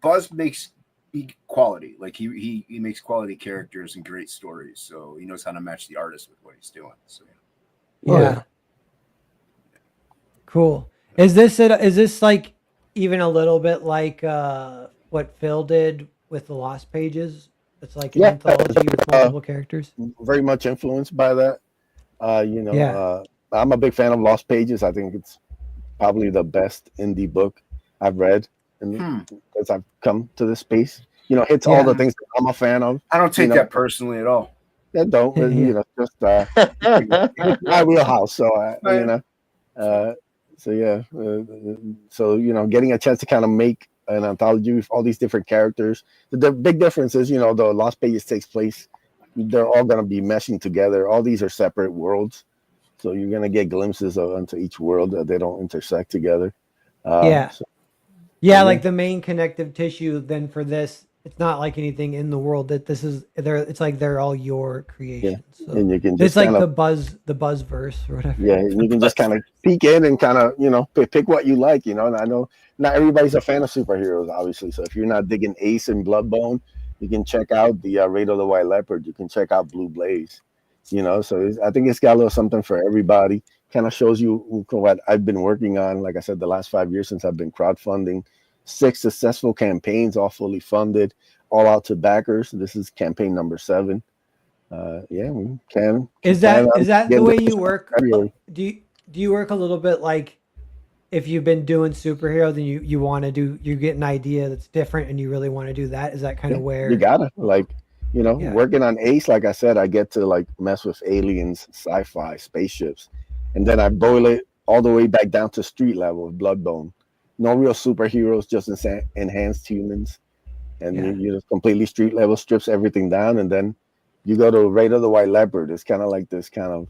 Buzz makes quality. Like he makes quality characters and great stories. So he knows how to match the artist with what he's doing. So yeah. Cool. Is this like even a little bit like what Phil did with the Lost Pages? It's like an anthology with multiple characters. Very much influenced by that. I'm a big fan of Lost Pages. I think it's probably the best indie book I've read as I've come to this space. Hits all the things that I'm a fan of. I don't take that personally at all. Yeah, don't. Just my wheelhouse. So getting a chance to kind of make an anthology with all these different characters. The big difference is, the Lost Pages takes place. They're all going to be meshing together. All these are separate worlds. So you're going to get glimpses into each world that they don't intersect together. Like the main connective tissue then for this, it's not like anything in the world that this is there. It's like they're all your creations. Yeah. So and you can just it's like the buzz verse or whatever. Yeah, you can just kind of peek in and kind of pick what you like. And I know not everybody's a fan of superheroes, obviously. So if you're not digging Ace and Bloodbone, you can check out the Raid of the White Leopard. You can check out Blue Blaze. So I think it's got a little something for everybody. Kind of shows you what I've been working on. Like I said, the last 5 years since I've been crowdfunding. 6 successful campaigns, all fully funded, all out to backers. This is campaign number 7. We can. Is that the way you work? Do you work a little bit like if you've been doing superhero, then you want to do, you get an idea that's different and you really want to do that? Is that kind of where you gotta working on Ace? Like I said, I get to mess with aliens, sci-fi, spaceships, and then I boil it all the way back down to street level of Bloodbone. No real superheroes, just enhanced humans. And you just completely street level, strips everything down, and then you go to Raid of the White Leopard. It's kind of like this kind of,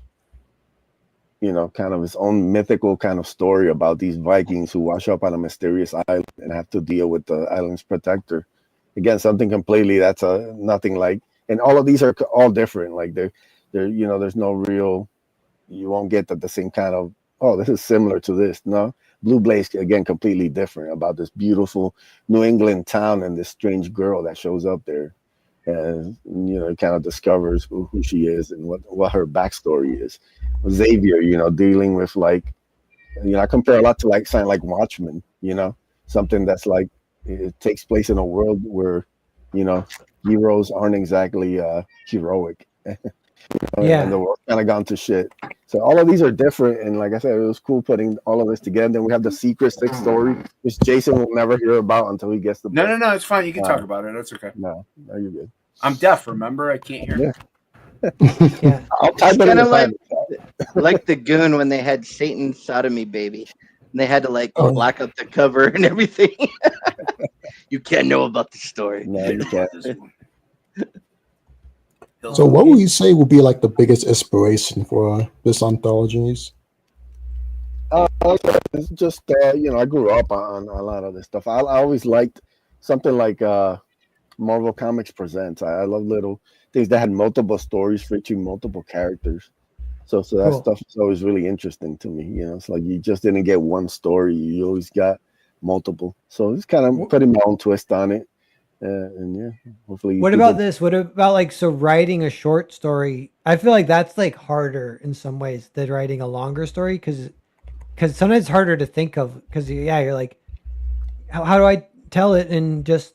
kind of its own mythical kind of story about these Vikings who wash up on a mysterious island and have to deal with the island's protector. Again, something completely that's nothing like, and all of these are all different. Like they're there's no real, you won't get the same kind of, oh, this is similar to this. No, Blue Blaze, again, completely different about this beautiful New England town and this strange girl that shows up there. And, kind of discovers who she is and what her backstory is. Xavier, dealing with I compare a lot to something like Watchmen, something that's like, it takes place in a world where, heroes aren't exactly heroic. And the world's kind of gone to shit. So all of these are different, and like I said, it was cool putting all of this together. Then we have the Secret Six story, which Jason will never hear about until he gets the book. No, it's fine. You can talk about it. That's okay. No, you're good. I'm deaf. Remember, I can't hear. Yeah. I'll type it in like the Goon when they had Satan's sodomy baby, and they had to black up the cover and everything. You can't know about the story. No, you can't. So what would you say would be like the biggest inspiration for this anthologies? It's just I grew up on a lot of this stuff. I always liked something like Marvel Comics Presents. I love little things that had multiple stories featuring multiple characters. So that stuff is always really interesting to me. It's like you just didn't get one story; you always got multiple. So it's kind of putting my own twist on it. And hopefully. What about this? What about writing a short story? I feel like that's harder in some ways than writing a longer story because sometimes it's harder to think of because you're like, how do I tell it in just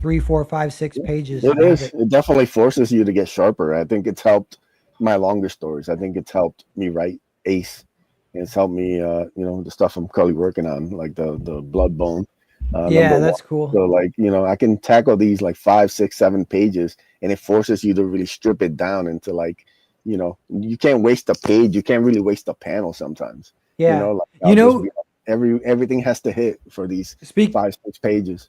3, 4, 5, 6 pages? It is. It definitely forces you to get sharper. I think it's helped my longer stories. I think it's helped me write Ace. It's helped me, the stuff I'm currently working on, like the Bloodbone. That's cool. So I can tackle these 5, 6, 7 pages, and it forces you to really strip it down into you can't waste a page. You can't really waste a panel sometimes. Yeah. Everything has to hit for these 5, 6 pages.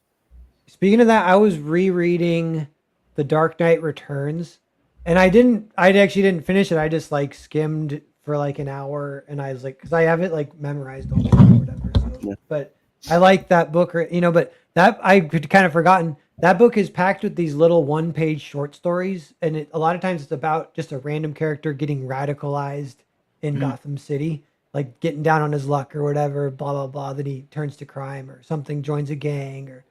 Speaking of that, I was rereading The Dark Knight Returns, and I actually didn't finish it. I just skimmed for an hour, and I was because I have it memorized all or whatever. So, but I like that book, but that I could kind of forgotten. That book is packed with these little 1-page short stories, and a lot of times it's about just a random character getting radicalized in Gotham City, getting down on his luck or whatever, blah blah blah. Then he turns to crime or something, joins a gang or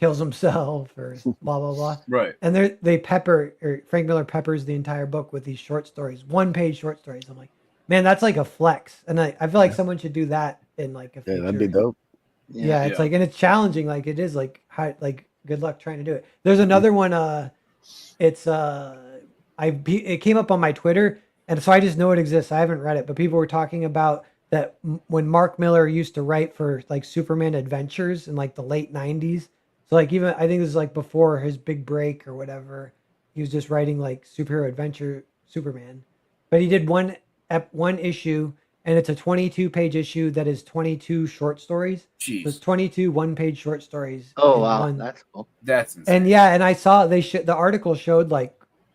kills himself or blah blah blah. Right. And Frank Miller peppers the entire book with these short stories, 1-page short stories. I'm like, man, that's a flex, and I feel like someone should do that in a feature. Yeah, that'd be dope. Yeah, it's and it's challenging. It is how, good luck trying to do it. There's another one. It came up on my Twitter, and so I just know it exists. I haven't read it, but people were talking about that when Mark Miller used to write for Superman Adventures in the late '90s. So even I think this is before his big break or whatever. He was just writing superhero adventure Superman, but he did one issue. And it's a 22-page issue that is 22 short stories. Jeez. So it's 22 1-page short stories. Oh, wow. That's cool. That's insane. And and I saw the article showed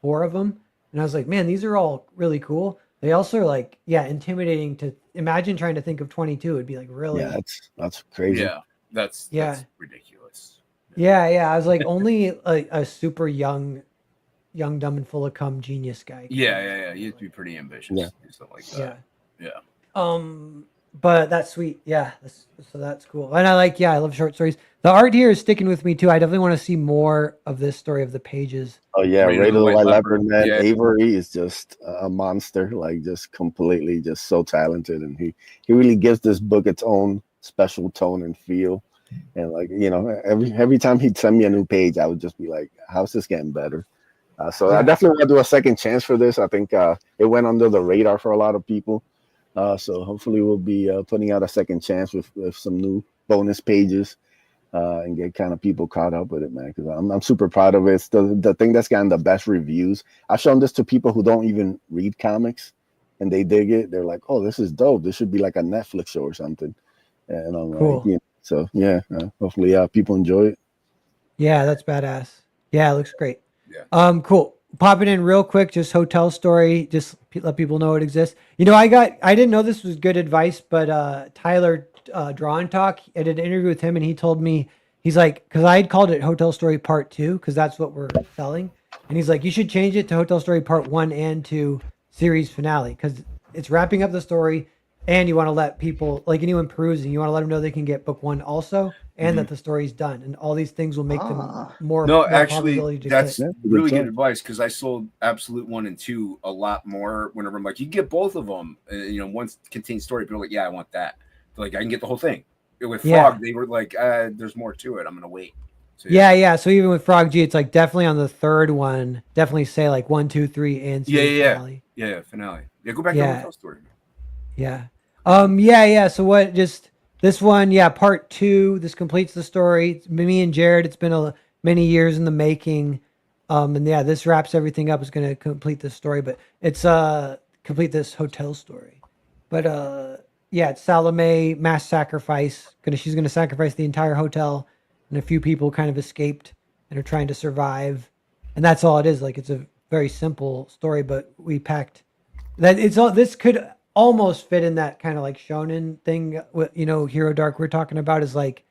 4 of them. And I was like, man, these are all really cool. They also are intimidating to imagine trying to think of 22. It'd be really. Yeah, that's crazy. Yeah, that's ridiculous. Yeah. I was only a super young, dumb and full of cum genius guy. Yeah. You have to be pretty ambitious. Yeah. Do stuff like that. Yeah. But that's sweet. Yeah. So that's cool. And I love short stories. The art here is sticking with me too. I definitely want to see more of this story of the pages. Oh yeah. Raid of the White Leopard, man. Yeah. Avery is just a monster, just completely just so talented. And he really gives this book its own special tone and feel. And every time he'd send me a new page, I would just be like, how's this getting better? So I definitely want to do a second chance for this. I think it went under the radar for a lot of people. So hopefully we'll be putting out a second chance with some new bonus pages and get kind of people caught up with it, man. Because I'm super proud of it. It's the thing that's gotten the best reviews. I've shown this to people who don't even read comics, and they dig it, they're like, "Oh, this is dope. This should be like a Netflix show or something." And I'm Cool. like, so yeah, hopefully, people enjoy it. Yeah, that's badass. Yeah, it looks great. Yeah. Cool. Popping in real quick, just hotel story. Just let people know it exists. I didn't know this was good advice, but Tyler Draw and Talk, I did an interview with him, and he told me, he's like, because I had called it Hotel Story Part 2 because that's what we're selling, and he's like, you should change it to Hotel Story Part 1 and 2 series finale because it's wrapping up the story, and you want to let people, like anyone perusing, you want to let them know they can get book 1 also, and that the story's done, and all these things will make them more probability to that's click. really good advice because I sold Absolute 1 and 2 a lot more. Whenever I'm like, you can get both of them, one contains story. People are like, yeah, I want that. They're like, I can get the whole thing. With Frog, they were like, there's more to it. I'm gonna wait. So, yeah. So even with Frog G, it's like definitely on the third one. Definitely say like 1, 2, 3, and finale. Yeah, finale. Yeah, go back to the Hotel Story. Yeah. Yeah. So what? Just this one. Yeah, part 2. This completes the story. It's me and Jared. It's been many years in the making. And yeah, this wraps everything up. It's going to complete this story, but it's complete this hotel story. But yeah, it's Salome mass sacrifice. She's gonna sacrifice the entire hotel, and a few people kind of escaped and are trying to survive, and that's all it is. Like it's a very simple story, but we packed that. It's all. This could almost fit in that kind of like shonen thing. Hero Dark we're talking about is like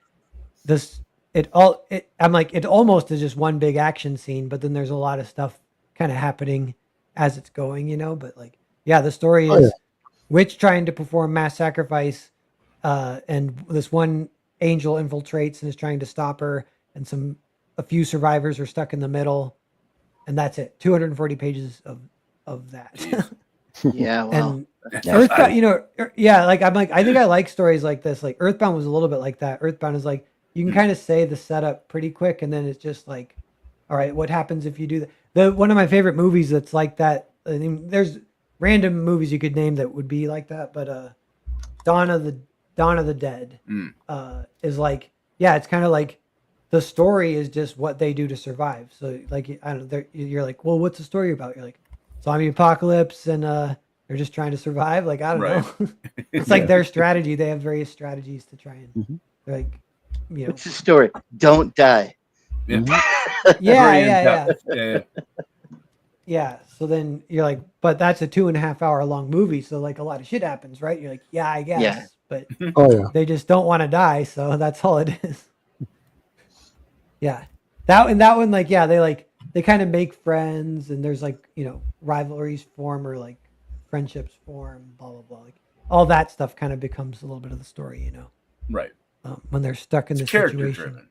this. I'm like it almost is just one big action scene, but then there's a lot of stuff kind of happening as it's going. But like the story is. Witch trying to perform mass sacrifice, and this one angel infiltrates and is trying to stop her, and a few survivors are stuck in the middle, and that's it. 240 pages of that. Yeah, wow. And Earthbound, like I'm like I think I like stories like this. Like Earthbound was a little bit like that. Earthbound is like you can kind of say the setup pretty quick, and then it's just like, all right, what happens if you do that? One of my favorite movies that's like that. I mean, there's random movies you could name that would be like that, but Dawn of the Dead is like, it's kind of like the story is just what they do to survive. So like I don't know, you're like, well, what's the story about? You're like zombie apocalypse and they're just trying to survive. Like I don't know. It's like their strategy. They have various strategies to try and they're like, What's the story? Don't die. Yeah. So then you're like, but that's a 2.5 hour long movie. So like a lot of shit happens, right? You're like, yeah, I guess. Yeah. But they just don't want to die. So that's all it is. Yeah. That one, like, they kind of make friends and there's like, rivalries form or like friendships form, blah, blah, blah. Like all that stuff kind of becomes a little bit of the story, Right. When they're stuck in it's this situation. Driven.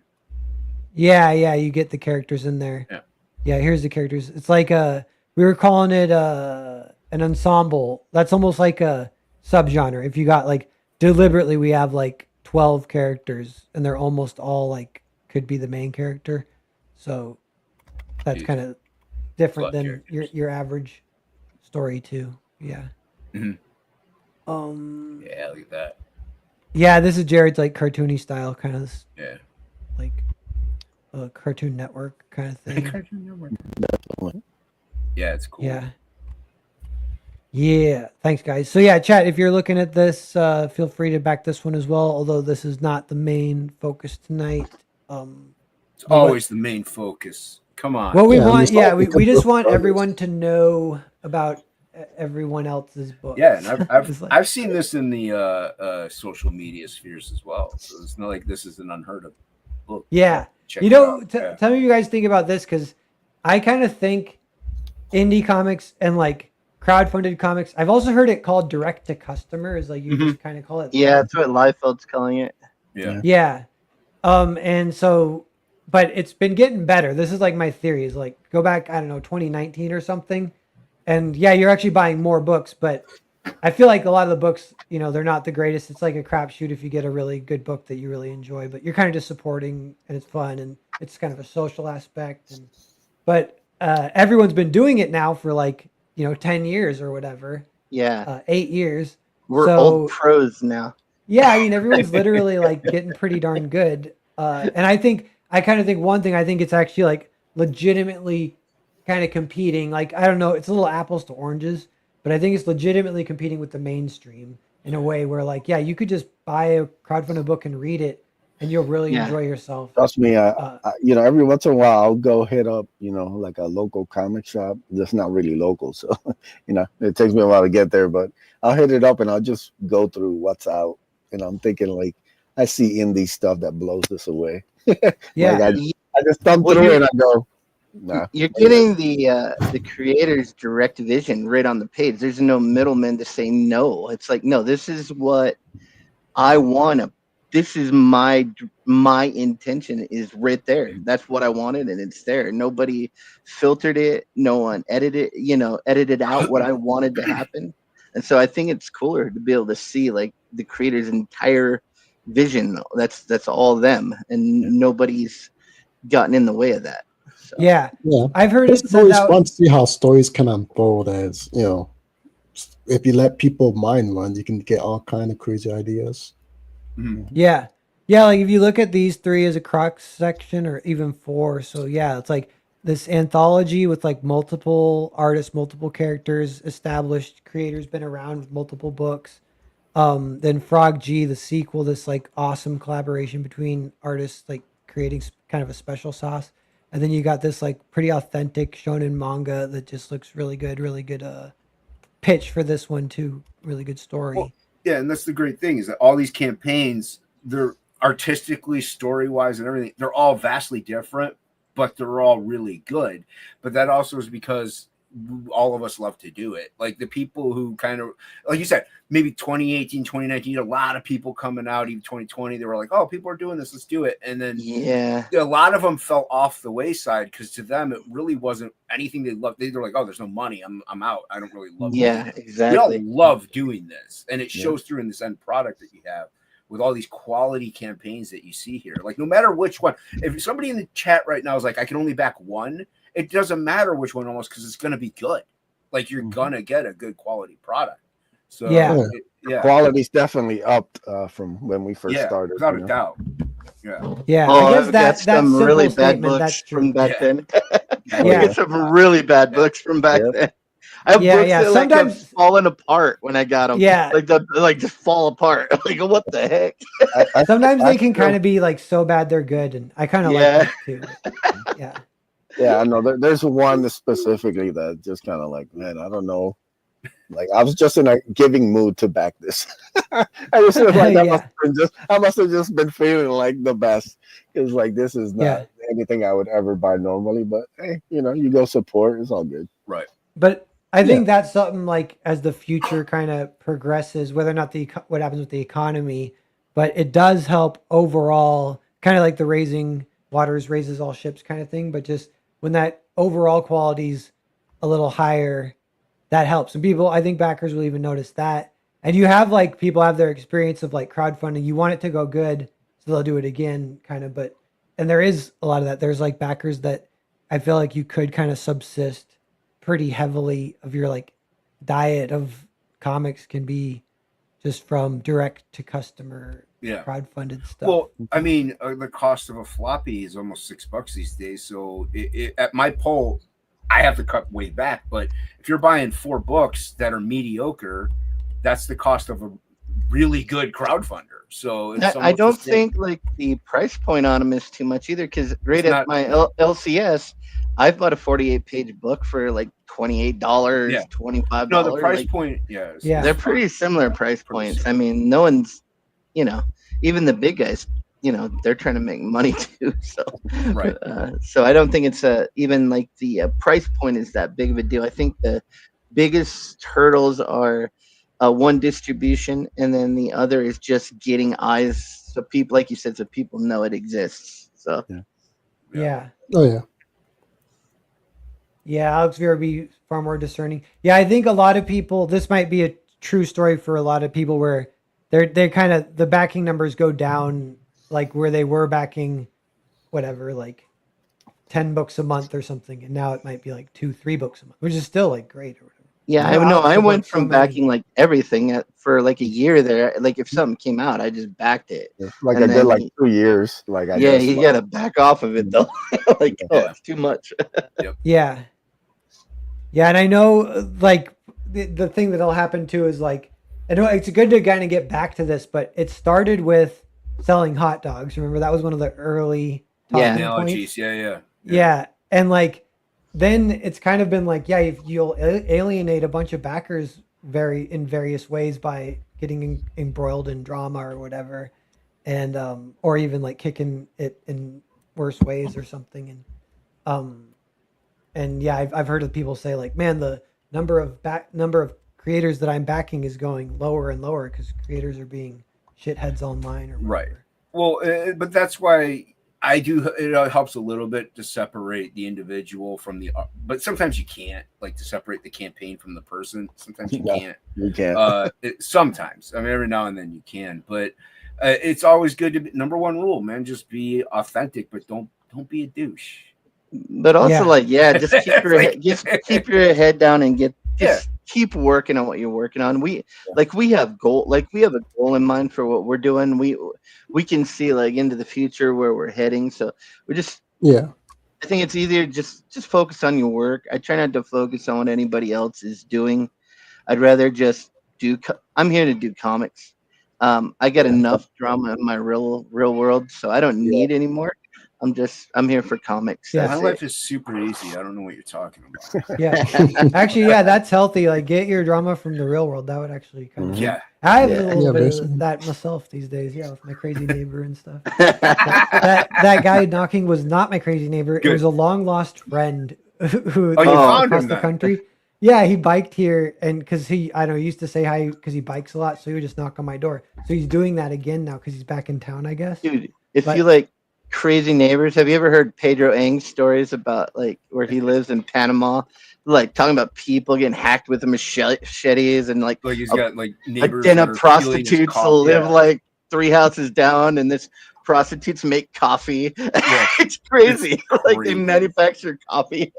Yeah. You get the characters in there. Yeah. Yeah, here's the characters. It's like we were calling it an ensemble. That's almost like a subgenre. If you got like deliberately, we have like 12 characters, and they're almost all like could be the main character. So that's kind of different than your average story too. Yeah. Mm-hmm. Yeah, look at that. Yeah, this is Jared's like cartoony style kind of. Yeah. Like. A Cartoon Network kind of thing. Cartoon Network. Yeah, it's cool. Yeah. Thanks, guys. So yeah, chat. If you're looking at this, feel free to back this one as well. Although this is not the main focus tonight. It's always the main focus. Come on. What we want, we just want everyone to know about everyone else's books. Yeah, and I've seen this in the social media spheres as well. So it's not like this is an unheard of book. Yeah. Tell me what you guys think about this, because I kind of think indie comics and like crowdfunded comics. I've also heard it called direct to customer, is like you just kind of call it. Yeah, that's what Liefeld's calling it. Yeah. And so, but it's been getting better. This is like my theory is like go back, I don't know, 2019 or something. And yeah, you're actually buying more books, but I feel like a lot of the books, they're not the greatest. It's like a crapshoot if you get a really good book that you really enjoy, but you're kind of just supporting and it's fun and it's kind of a social aspect. But everyone's been doing it now for like, 10 years or whatever. Yeah. 8 years. We're old pros now. Yeah. I mean, everyone's literally like getting pretty darn good. And I kind of think one thing, I think it's actually like legitimately kind of competing. Like, I don't know, it's a little apples to oranges. but I think it's legitimately competing with the mainstream in a way where, like, yeah, you could just buy a crowdfunded book and read it, and you'll really enjoy yourself. Trust me, you know, every once in a while I'll go hit up, you know, like a local comic shop that's not really local, so you know, it takes me a while to get there, but I'll hit it up and I'll just go through what's out, and I'm thinking like I see indie stuff that blows this away. Yeah, like I just thumb through it and I go, nah. You're getting the creator's direct vision right on the page. There's no middleman to say no. It's like, no, this is what I want to. This is my intention is right there. That's what I wanted, and it's there. Nobody filtered it. No one edited out what I wanted to happen. And so I think it's cooler to be able to see like the creator's entire vision. That's all them, and nobody's gotten in the way of that. So. Yeah, I've heard it's it always fun to see how stories can unfold. As you know, if you let people mind run, you can get all kind of crazy ideas. Mm-hmm. Yeah, like if you look at these 3 as a cross section, or even 4, so yeah, it's like this anthology with like multiple artists, multiple characters, established creators, been around with multiple books. Then Frog G, the sequel, this like awesome collaboration between artists, like creating kind of a special sauce. And then you got this like pretty authentic shonen manga that just looks really good pitch for this one too. Really good story. Well, yeah, and that's the great thing is that all these campaigns, they're artistically, story-wise, and everything, they're all vastly different, but they're all really good. But that also is because all of us love to do it. Like the people who kind of, like you said, maybe 2018, 2019, a lot of people coming out, even 2020, they were like, oh, people are doing this, let's do it. And then a lot of them fell off the wayside because to them, it really wasn't anything they loved. They were like, oh, there's no money. I'm out. I don't really love this. Exactly. We all love doing this. And it shows through in this end product that you have with all these quality campaigns that you see here. Like no matter which one, if somebody in the chat right now is like, I can only back one, it doesn't matter which one almost because it's going to be good. Like you're going to get a good quality product. So quality's definitely upped from when we first started. Without a doubt. Yeah. Oh, I guess that's some really bad books from back then. I get some really bad books from back then. I have books that sometimes have fallen apart when I got them. Yeah, like just fall apart. Like what the heck? Sometimes they can kind of be like so bad they're good, and I kind of like that too. Yeah, I know. There's one specifically that just kind of like, man, I don't know. Like I was just in a giving mood to back this. I was like, I must have just been feeling like the best. It's like this is not anything I would ever buy normally, but hey, you know, you go support, it's all good. Right. But I think that's something like as the future kind of progresses, whether or not what happens with the economy, but it does help overall, kind of like the raising waters raises all ships kind of thing. But just when that overall quality's a little higher, that helps. And people, I think backers will even notice that. And you have like people have their experience of like crowdfunding. You want it to go good, so they'll do it again, kind of. But and there is a lot of that. There's like backers that I feel like you could kind of subsist pretty heavily of your like diet of comics can be just from direct to customer crowdfunded stuff. Well, I mean, the cost of a floppy is almost $6 these days. So at my poll, I have to cut way back. But if you're buying 4 books that are mediocre, that's the cost of a really good crowdfunder. So I don't think like the price point on them is too much either, because at my LCS, I've bought a 48-page book for like $28, $25. No, the price point, they're pretty similar price points. I mean, no one's, even the big guys, they're trying to make money too. So, so I don't think it's even like the price point is that big of a deal. I think the biggest hurdles are one, distribution, and then the other is just getting eyes. So people, like you said, so people know it exists. So, Yeah, Alex Vera be far more discerning. Yeah, I think a lot of people, this might be a true story for a lot of people where they kind of, the backing numbers go down, like where they were backing whatever, like 10 books a month or something. And now it might be like 2-3 books a month, which is still like great. Or whatever. Yeah, I went from backing like everything for like a year there. Like if something came out, I just backed it. Like I did like 2 years. Like you got to back off of it though. It's too much. Yeah, and I know like the thing that'll happen too is like, I know it's good to kind of get back to this, but it started with selling hot dogs. Remember that was one of the early analogies. Yeah. And like, then it's kind of been like, you'll alienate a bunch of backers in various ways by getting embroiled in drama or whatever. And, or even like kicking it in worse ways or something. And yeah, I've heard of people say like, man, the number of creators that I'm backing is going lower and lower because creators are being shitheads online or whatever. Right. Well, but that's why I do. It helps a little bit to separate the individual from the. But sometimes you can't, like, to separate the campaign from the person. Sometimes you can't. You can't. Sometimes, I mean, every now and then you can. But it's always good to be, number one rule, man. Just be authentic, but don't be a douche. But also, just keep your head down and keep working on what you're working on. We have a goal in mind for what we're doing. We can see like into the future where we're heading. So we just I think it's easier just focus on your work. I try not to focus on what anybody else is doing. I'd rather just I'm here to do comics. I got enough drama in my real world, so I don't need any more. I'm here for comics. Yeah. My life is super easy. I don't know what you're talking about. Yeah. Actually, that's healthy. Like, get your drama from the real world. That would actually kind of. Yeah. I have a little bit of that myself these days. Yeah, with my crazy neighbor and stuff. that guy knocking was not my crazy neighbor. Good. It was a long lost friend who across the country. Yeah, he biked here, and because he used to say hi because he bikes a lot, so he would just knock on my door. So he's doing that again now because he's back in town, I guess. Dude, if you like crazy neighbors, have you ever heard Pedro Eng's stories about like where he lives in Panama, like talking about people getting hacked with machetes and like he's got like neighbors, a den of prostitutes that live like 3 houses down, and this prostitutes make coffee. It's crazy. Like they manufacture coffee.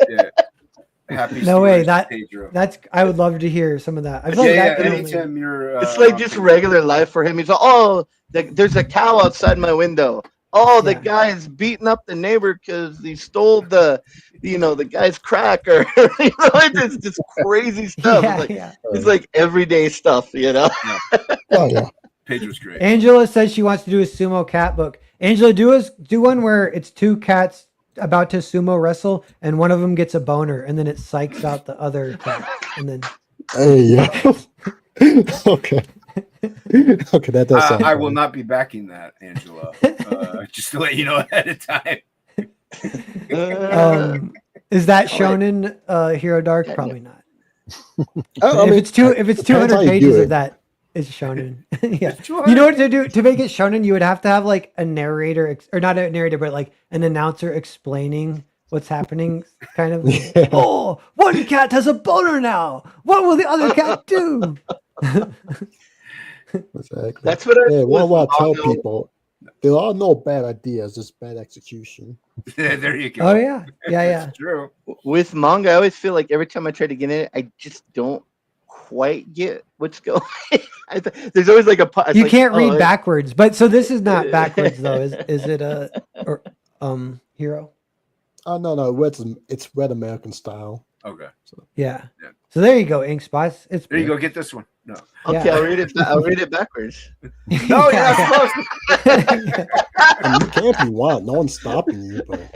Happy no way that's I would love to hear some of that. I feel anytime you're it's like just regular life for him. He's like, there's a cow outside my window. The guy is beating up the neighbor because he stole the guy's crack, or it's just crazy stuff. It's like everyday stuff, Pedro's great. Angela says she wants to do a sumo cat book. Angela, do one where it's 2 cats about to sumo wrestle, and one of them gets a boner, and then it psychs out the other cat, and then. Okay. Okay, that does sound I will not be backing that, Angela. Just to let you know ahead of time. Is that shonen Hero Dark? Probably not. If it's 200 pages of that, it's shonen. Yeah. You know what to do to make it shonen? You would have to have like a narrator, or not a narrator, but like an announcer explaining what's happening, kind of. Oh, one cat has a boner now. What will the other cat do? Exactly. That's what I tell people. There are no bad ideas, just bad execution. There you go. Oh yeah. That's true. With manga, I always feel like every time I try to get in it, I just don't quite get what's going on. There's always like you can't read backwards, but so this is not backwards though. Is it Hero? Oh no, it's Red American style. Okay. Yeah. So there you go, Ink Spots. There you go. Get this one. No. Okay, I'll read it backwards. No, you're not supposed to. You can't be wild. No one's stopping you. But...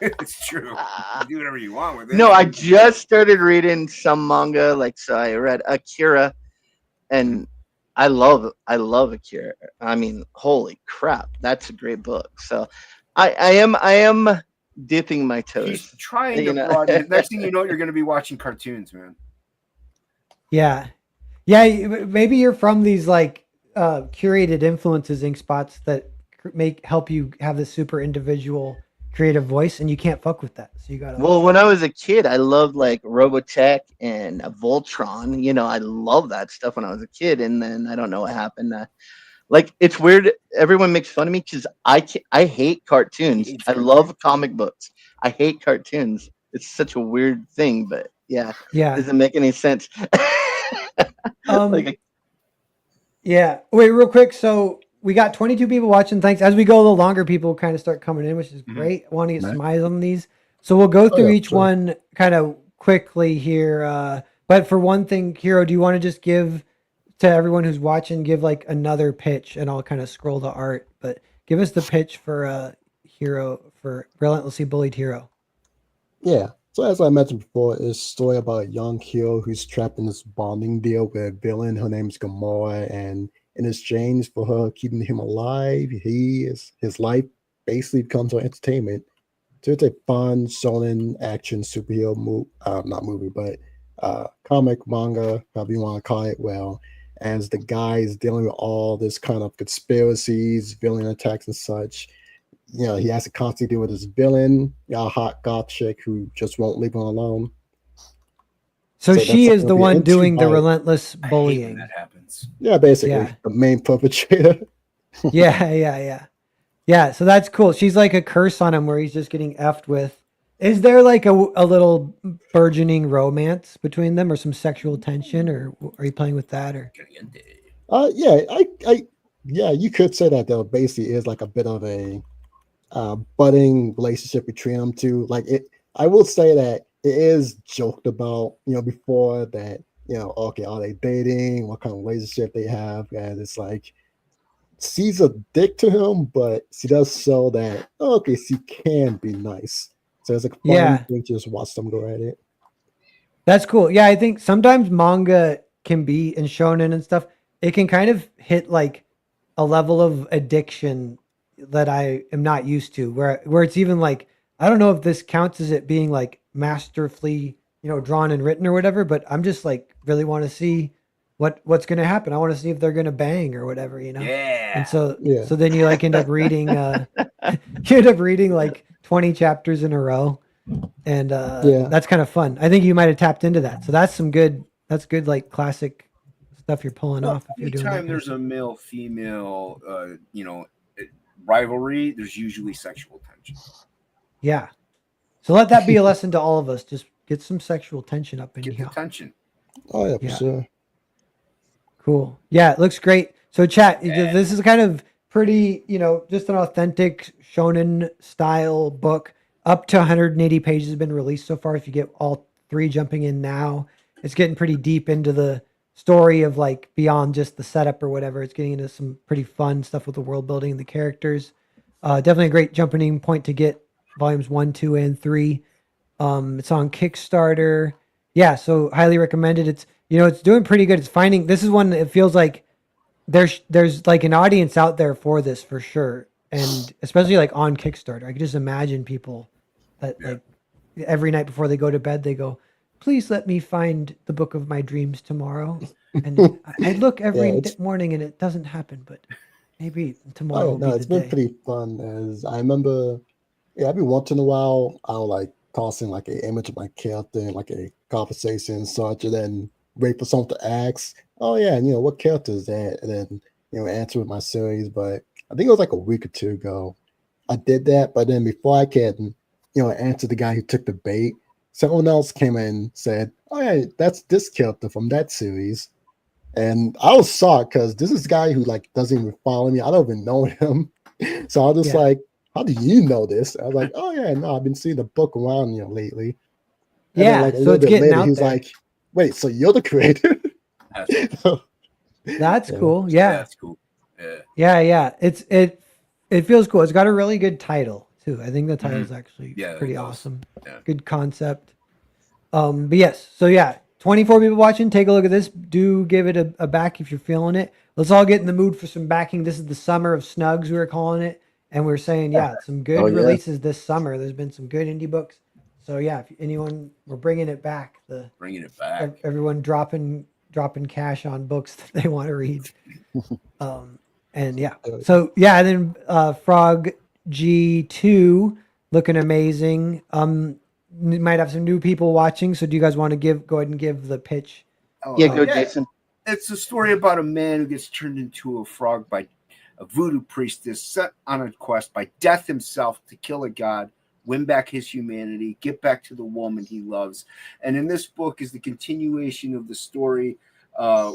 It's true. You do whatever you want with it. No, I just started reading some manga. So I read Akira, and I love Akira. I mean, holy crap, that's a great book. So I am dipping my toes. He's trying to broaden. Next thing you know, you're going to be watching cartoons, man. Yeah. Maybe you're from these like curated influences, Ink Spots, that help you have this super individual creative voice, and you can't fuck with that. So you got. Well, when I was a kid, I loved like Robotech and Voltron. I love that stuff when I was a kid, and then I don't know what happened. Like, it's weird. Everyone makes fun of me because I hate cartoons. I love comic books. I hate cartoons. It's such a weird thing, but yeah. It doesn't make any sense. Yeah. Wait, real quick. So we got 22 people watching. Thanks. As we go a little longer, people kind of start coming in, which is great. I want to get some eyes on these. So we'll go through each one kind of quickly here. But for one thing, Hero, do you want to just give to everyone who's watching, give like another pitch, and I'll kind of scroll the art, but give us the pitch for Hero, for Relentlessly Bullied Hero. Yeah. So as I mentioned before, it's a story about a young hero who's trapped in this bonding deal with a villain. Her name's Gamora, and in exchange for her keeping him alive, his life basically becomes her entertainment. So it's a fun shonen action superhero not movie, but comic manga, however you want to call it. Well, as the guy is dealing with all this kind of conspiracies, villain attacks, and such, he has to constantly deal with this villain, a hot goth chick who just won't leave him alone. So she is the one doing the by, relentless I hate when bullying. that happens. Yeah, basically Yeah. the main perpetrator. Yeah, so that's cool. She's like a curse on him where he's just getting effed with. Is there like a little burgeoning romance between them, or some sexual tension, or are you playing with that? Or Yeah, you could say that there basically is like a bit of a budding relationship between them two. Like it, I will say that it is joked about, before that, okay, are they dating? What kind of relationship they have? And it's like she's a dick to him, but she does show that okay, she can be nice. So it's like fun thing to just watch them go at it. That's cool. Yeah, I think sometimes manga can be, and shonen and stuff, it can kind of hit like a level of addiction that I am not used to, where it's even like, I don't know if this counts as it being like masterfully, drawn and written or whatever, but I'm just like really want to see what's going to happen. I want to see if they're going to bang or whatever, Yeah. And so then you like end up reading like 20 chapters in a row, and that's kind of fun. I think you might have tapped into that. So that's good like classic stuff you're pulling off. If you're doing anytime there's a male female rivalry, there's usually sexual tension. Yeah. So let that be a lesson to all of us. Just get some sexual tension up in here. Tension. Oh yeah, for sure. Cool. Yeah, it looks great. So chat, this is kind of pretty, just an authentic shonen style book. Up to 180 pages have been released so far. If you get all 3 jumping in now, it's getting pretty deep into the story of like beyond just the setup or whatever. It's getting into some pretty fun stuff with the world building and the characters. Definitely a great jumping point to get volumes 1, 2, and 3. It's on Kickstarter. Yeah, so highly recommended. It's it's doing pretty good. It's finding, this is one that it feels like there's like an audience out there for this for sure, and especially like on Kickstarter. I could just imagine people that like every night before they go to bed, they go, please let me find the book of my dreams tomorrow. And I look every morning and it doesn't happen, but maybe tomorrow will be the it's been pretty fun. As I remember, every once in a while, I'll like toss in like an image of my character in like a conversation and such, and then wait for someone to ask, oh yeah, and what character is that? And then, answer with my series. But I think it was like a week or 2 ago. I did that, but then before I can, answer the guy who took the bait, someone else came in and said, oh yeah, that's this character from that series. And I was shocked because this is a guy who like doesn't even follow me. I don't even know him. So I was just like, how do you know this? I was like, oh yeah, no, I've been seeing the book around, lately. And then, like a little bit later, he was like, wait, so you're the creator? That's cool. Yeah. That's cool. Yeah. It feels cool. It's got a really good title too. I think the title is actually pretty awesome. Yeah. Good concept. But yes. So yeah, 24 people watching. Take a look at this. Do give it a back if you're feeling it. Let's all get in the mood for some backing. This is the summer of snugs, we were calling it. And we're saying, some good releases this summer. There's been some good indie books. So yeah, if anyone, we're bringing it back. Bringing it back. Everyone dropping cash on books that they want to read. And yeah, so yeah, and then Frog G2 looking amazing. You might have some new people watching. So do you guys want to go ahead and give the pitch? Go Jason. It's a story about a man who gets turned into a frog by a voodoo priestess sent on a quest by Death himself to kill a god, win back his humanity, get back to the woman he loves. And in this book is the continuation of the story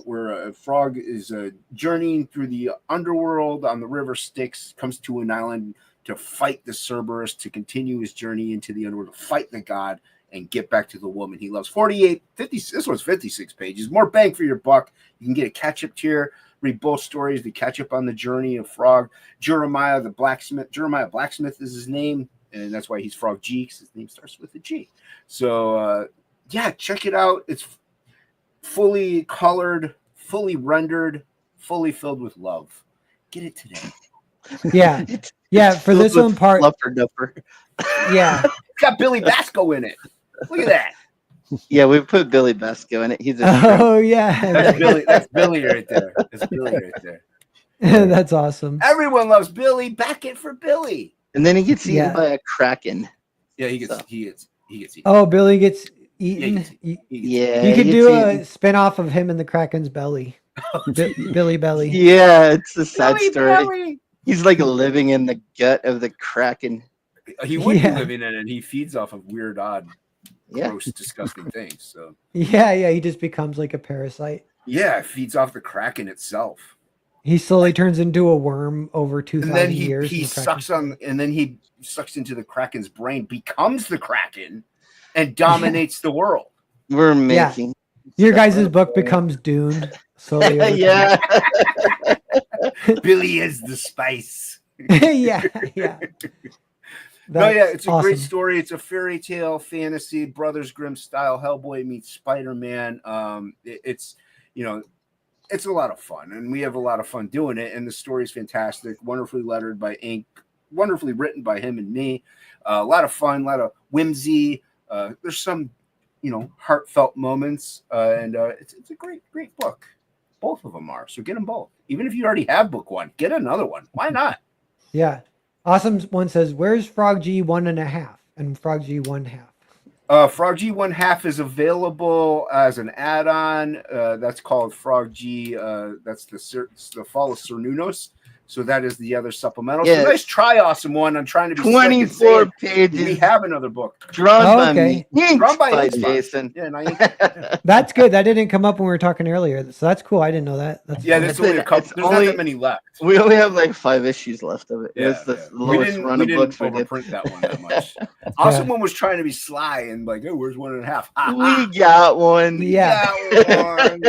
where a frog is journeying through the underworld on the river Styx, comes to an island to fight the Cerberus, to continue his journey into the underworld, to fight the god. and get back to the woman he loves. 48, 50. This one's 56 pages. More bang for your buck. You can get a catch-up tier, read both stories to catch up on the journey of Frog. Jeremiah the blacksmith. Jeremiah Blacksmith is his name, and that's why he's Frog G, because his name starts with a G. So, yeah, check it out. It's fully colored, fully rendered, fully filled with love. Get it today. Yeah. Yeah, for this one part. Fluffer duffer. Yeah. It's got Billy Basco in it. Look at that. Yeah, we put Billy Basco in it. He's a Oh, yeah. That's Billy. That's Billy right there. That's Billy right there. That's awesome. Everyone loves Billy. Back it for Billy. And then he gets eaten Yeah. by a kraken. Yeah, he gets eaten. Oh, Billy gets eaten. Yeah, You could he do gets a eaten. spin-off of him in the Kraken's belly. Billy Belly. Yeah, it's a sad Billy story. Belly. He's like living in the gut of the kraken. He would Yeah. be living in it, and he feeds off of weird, odd, Yeah. gross, disgusting things. So Yeah, he just becomes like a parasite. yeah, it feeds off the Kraken itself. He slowly turns into a worm over 2,000 And then years. he in the Kraken. sucks on, and then he sucks into the Kraken's brain, becomes the Kraken, and dominates the world. We're Yeah. making. Your guys' book becomes Dune. Slowly over time. Yeah. Billy is the spice. yeah. No, yeah, That's it's a great awesome. story. It's a fairy tale, fantasy, Brothers Grimm style. Hellboy meets Spider-Man. It's it's a lot of fun, and we have a lot of fun doing it. And the story is fantastic, wonderfully lettered by ink, wonderfully written by him and me. A lot of fun, a lot of whimsy. There's some, heartfelt moments, and it's a great book. Both of them are. So get them both. Even if you already have book one, get another one. Why not? Yeah. Awesome one says, where's Frog G 1.5 and Frog G 1/2? Frog G 1/2 is available as an add-on. That's called Frog G. That's the Fall of Cernunnos. So that is the other supplemental. Yeah. So nice try, awesome one. I'm trying to be 24 We pages. have another book. Drawn Oh, by okay. me. Inked Drawn by by Edwine. Jason. Yeah, yeah. That's good. That didn't come up when we were talking earlier. So that's cool. I didn't know that. That's Yeah, cool. there's only a couple. It's There's only- not that many left. We only have like 5 issues left of it. Yeah, It's the yeah. lowest run we of books didn't we did. overprint that one that much. Awesome one was trying to be sly and like, oh, where's 1.5? We got one. Yeah. Got one.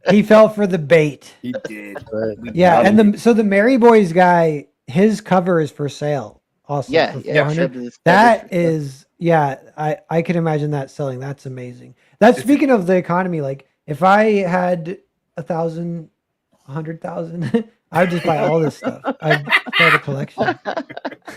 He fell for the bait. He did. Right. We Yeah. got And him. the Mary Boys guy, his cover is for sale. Also. Yeah, for yeah. 400. That is, I can imagine that selling. That's amazing. That's speaking of the economy. Like if I had 1,000, 100,000, I would just buy all this stuff. I'd start a collection.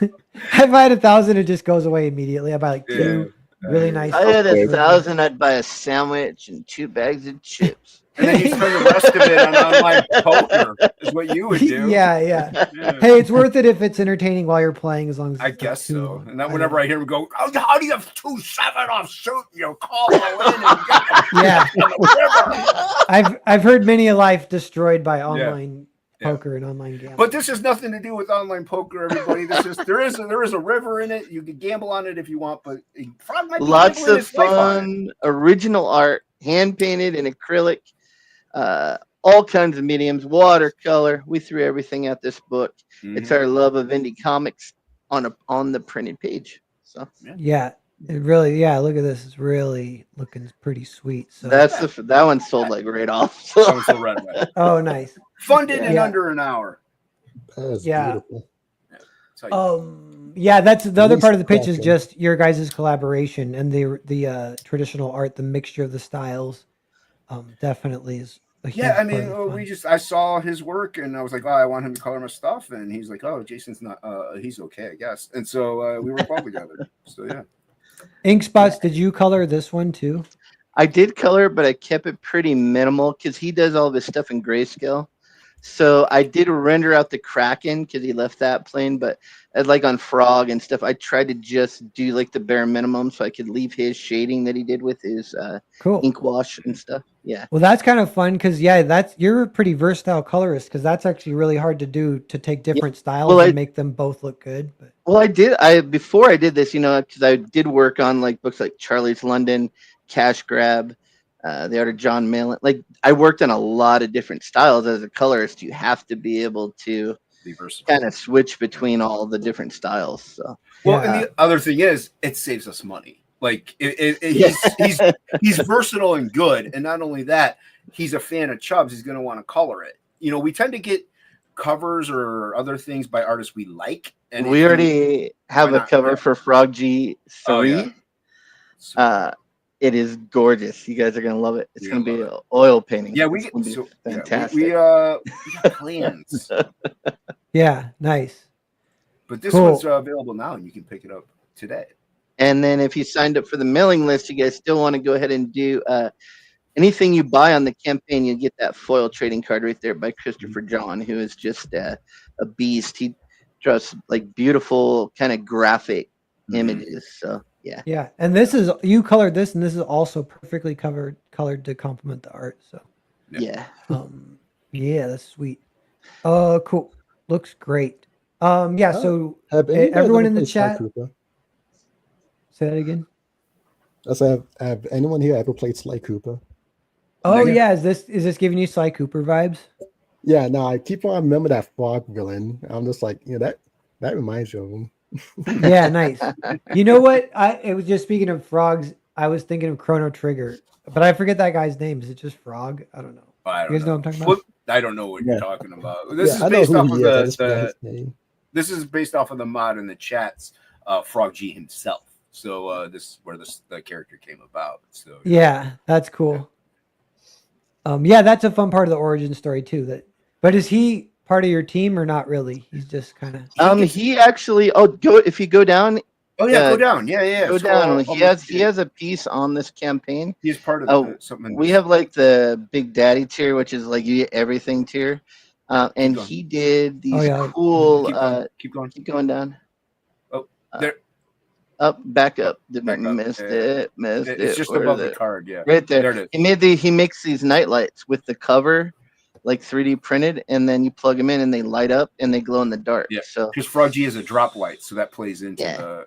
If I had 1,000, it just goes away immediately. I buy like two really nice. I had Okay. 1,000. I'd buy a sandwich and 2 bags of chips. And then you spend the rest of it on online poker, is what you would do. Yeah. Yeah. Hey, it's worth it if it's entertaining while you're playing, as long as I it's not guess too so. long. And then whenever I hear him go, oh, how do you have 2 7-off shoot? Call in and get Yeah. in the river. I've heard many a life destroyed by online Yeah. poker and online gambling. But this has nothing to do with online poker, everybody. There is a river in it. You can gamble on it if you want, but Frog might be Lots gambling of his life on it. fun, original art, hand painted in acrylic, all kinds of mediums, watercolor. We threw everything at this book. It's our love of indie comics on the printed page. So Yeah, it really. Yeah, look at this. It's really looking pretty sweet. So that one sold like right off. That was so right away. oh, nice. Funded in Yeah. under an hour. That's Yeah. beautiful. That's how you- Yeah, that's the other least part of the pitch is cracking. just your guys' collaboration and the traditional art, the mixture of the styles. Definitely is. A huge Yeah, I part mean, of the fun. I saw his work and I was like, oh, I want him to color my stuff. And he's like, oh, Jason's not, he's okay, I guess. And so we work well together. So yeah. Ink Spots, did you color this one too? I did color, but I kept it pretty minimal because he does all this stuff in grayscale. So I did render out the Kraken because he left that plain, but like on Frog and stuff, I tried to just do like the bare minimum so I could leave his shading that he did with his Cool. ink wash and stuff. Yeah. Well, that's kind of fun because you're a pretty versatile colorist because that's actually really hard to do, to take different styles Well, and make them both look good. But Well, before I did this, because I did work on like books like Charlie's London, Cash Grab, the art of John Malin. Like I worked on a lot of different styles as a colorist. You have to be able to Be versatile. kind of switch between all the different styles. So Well, Yeah. and the other thing is, it saves us money. Like he's versatile and good, and not only that, he's a fan of Chubbs. He's going to want to color it. You know, we tend to get covers or other things by artists we like, and we already have a cover for Frog G3. Oh, yeah. It is gorgeous. You guys are gonna love it. It's gonna be an oil painting. Yeah, fantastic. We got plans. Yeah, nice. But this one's available now, and you can pick it up today. And then if you signed up for the mailing list, you guys still want to go ahead and do anything you buy on the campaign, you get that foil trading card right there by Christopher John, who is just a beast. He draws like beautiful kind of graphic images. So yeah. And this is, you colored this, and this is also perfectly colored to complement the art. So yeah, that's sweet. Cool, looks great. So everyone in the chat, say that again. Have anyone here ever played Sly Cooper? Oh yeah, is this giving you Sly Cooper vibes? Yeah, no, I keep on remember that frog villain. I'm just like, that reminds you of him. Yeah, nice. You know what? It was just speaking of frogs. I was thinking of Chrono Trigger, but I forget that guy's name. Is it just Frog? I don't know. I don't you guys know what I'm talking about? I don't know what you're talking about. This is based off of this is based off of the mod in the chats. Frog G himself. So this is where the character came about. So yeah, that's cool. That's a fun part of the origin story too. But is he part of your team or not really? He's just kind of. He actually. If you go down. Oh yeah, go down. Yeah. Go down. He has a piece on this campain. He's part of something. We have like the Big Daddy tier, which is like you get everything tier, and he did these cool. Keep going. Keep going down. Oh, there. Up, back up. Missed it. It's just above the card, yeah. Right there. There it is. He makes these night lights with the cover, like 3D printed, and then you plug them in and they light up and they glow in the dark. Yeah. So because Frog G is a drop light, so that plays into the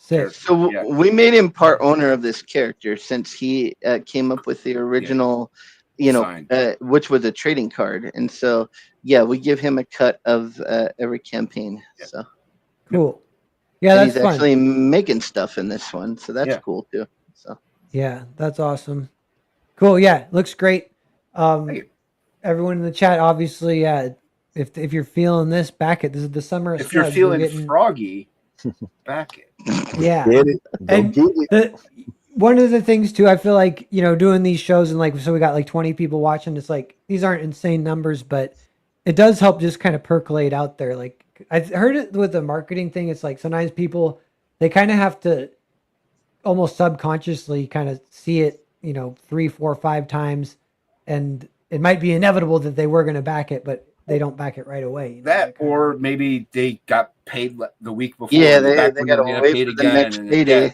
character. So we made him part owner of this character since he came up with the original, which was a trading card, and so we give him a cut of every campaign. Yeah. So cool. Yeah, that's he's actually making stuff in this one, so that's cool too. So yeah, that's awesome. Cool. Yeah, looks great. Everyone in the chat, obviously, if you're feeling this, back it. This is the summer. If you're feeling froggy, back it. Yeah. One of the things too, I feel like doing these shows and so we got like 20 people watching. It's like these aren't insane numbers, but it does help just kind of percolate out there. Like I heard it with the marketing thing. It's like sometimes people, they kind of have to almost subconsciously kind of see it, 3, 4, 5 times. And it might be inevitable that they were going to back it, but they don't back it right away. Or maybe they got paid the week before. Yeah, they got to wait for the next payday.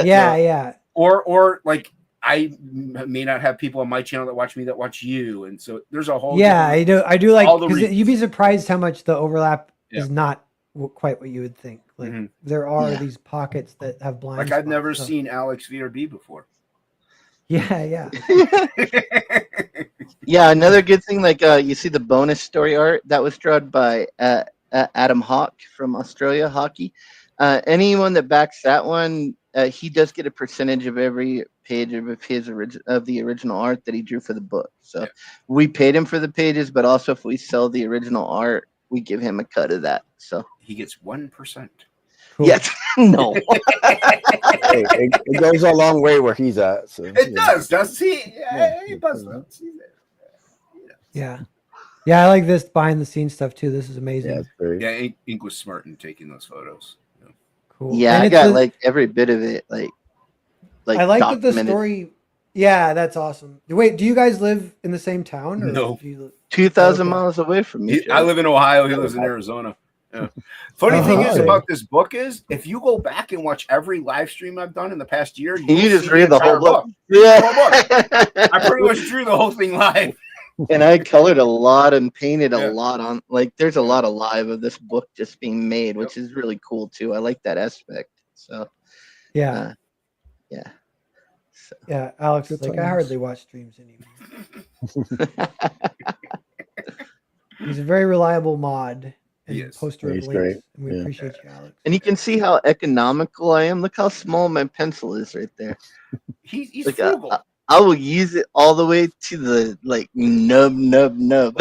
Yeah. Or like I may not have people on my channel that watch me that watch you, and so there's a whole. I do like, because you'd be surprised how much the overlap is not quite what you would think. Like there are these pockets that have blind. Like I've never seen Alex VRB before. Yeah. Yeah, another good thing, like you see the bonus story art that was drawn by Adam Hawk from Australia Hockey. Anyone that backs that one, he does get a percentage of every page of the original art that he drew for the book. So we paid him for the pages, but also if we sell the original art, we give him a cut of that. So he gets 1%. Cool. Yes, no. It goes a long way where he's at. So it does he? Yeah, I like this behind the scenes stuff too. This is amazing. Ink was smart in taking those photos. Cool. Yeah, I got like every bit of it. Like I like that the story. Yeah, that's awesome. Wait, do you guys live in the same town? Or no, 2,000 miles away from me. I live in Ohio. He lives in Arizona. Yeah. Funny thing is about this book is if you go back and watch every live stream I've done in the past year, you just read the whole book. Yeah, I pretty much drew the whole thing live. And I colored a lot and painted a lot on. Like, there's a lot of live of this book just being made, which is really cool too. I like that aspect. So, yeah. So. Yeah, Alex is like, I hardly watch streams anymore. He's a very reliable mod. and poster of He's links. great. And we Yeah. appreciate you, Alex. And you can see how economical I am. Look how small my pencil is right there. He's Like frugal. I will use it all the way to the like nub.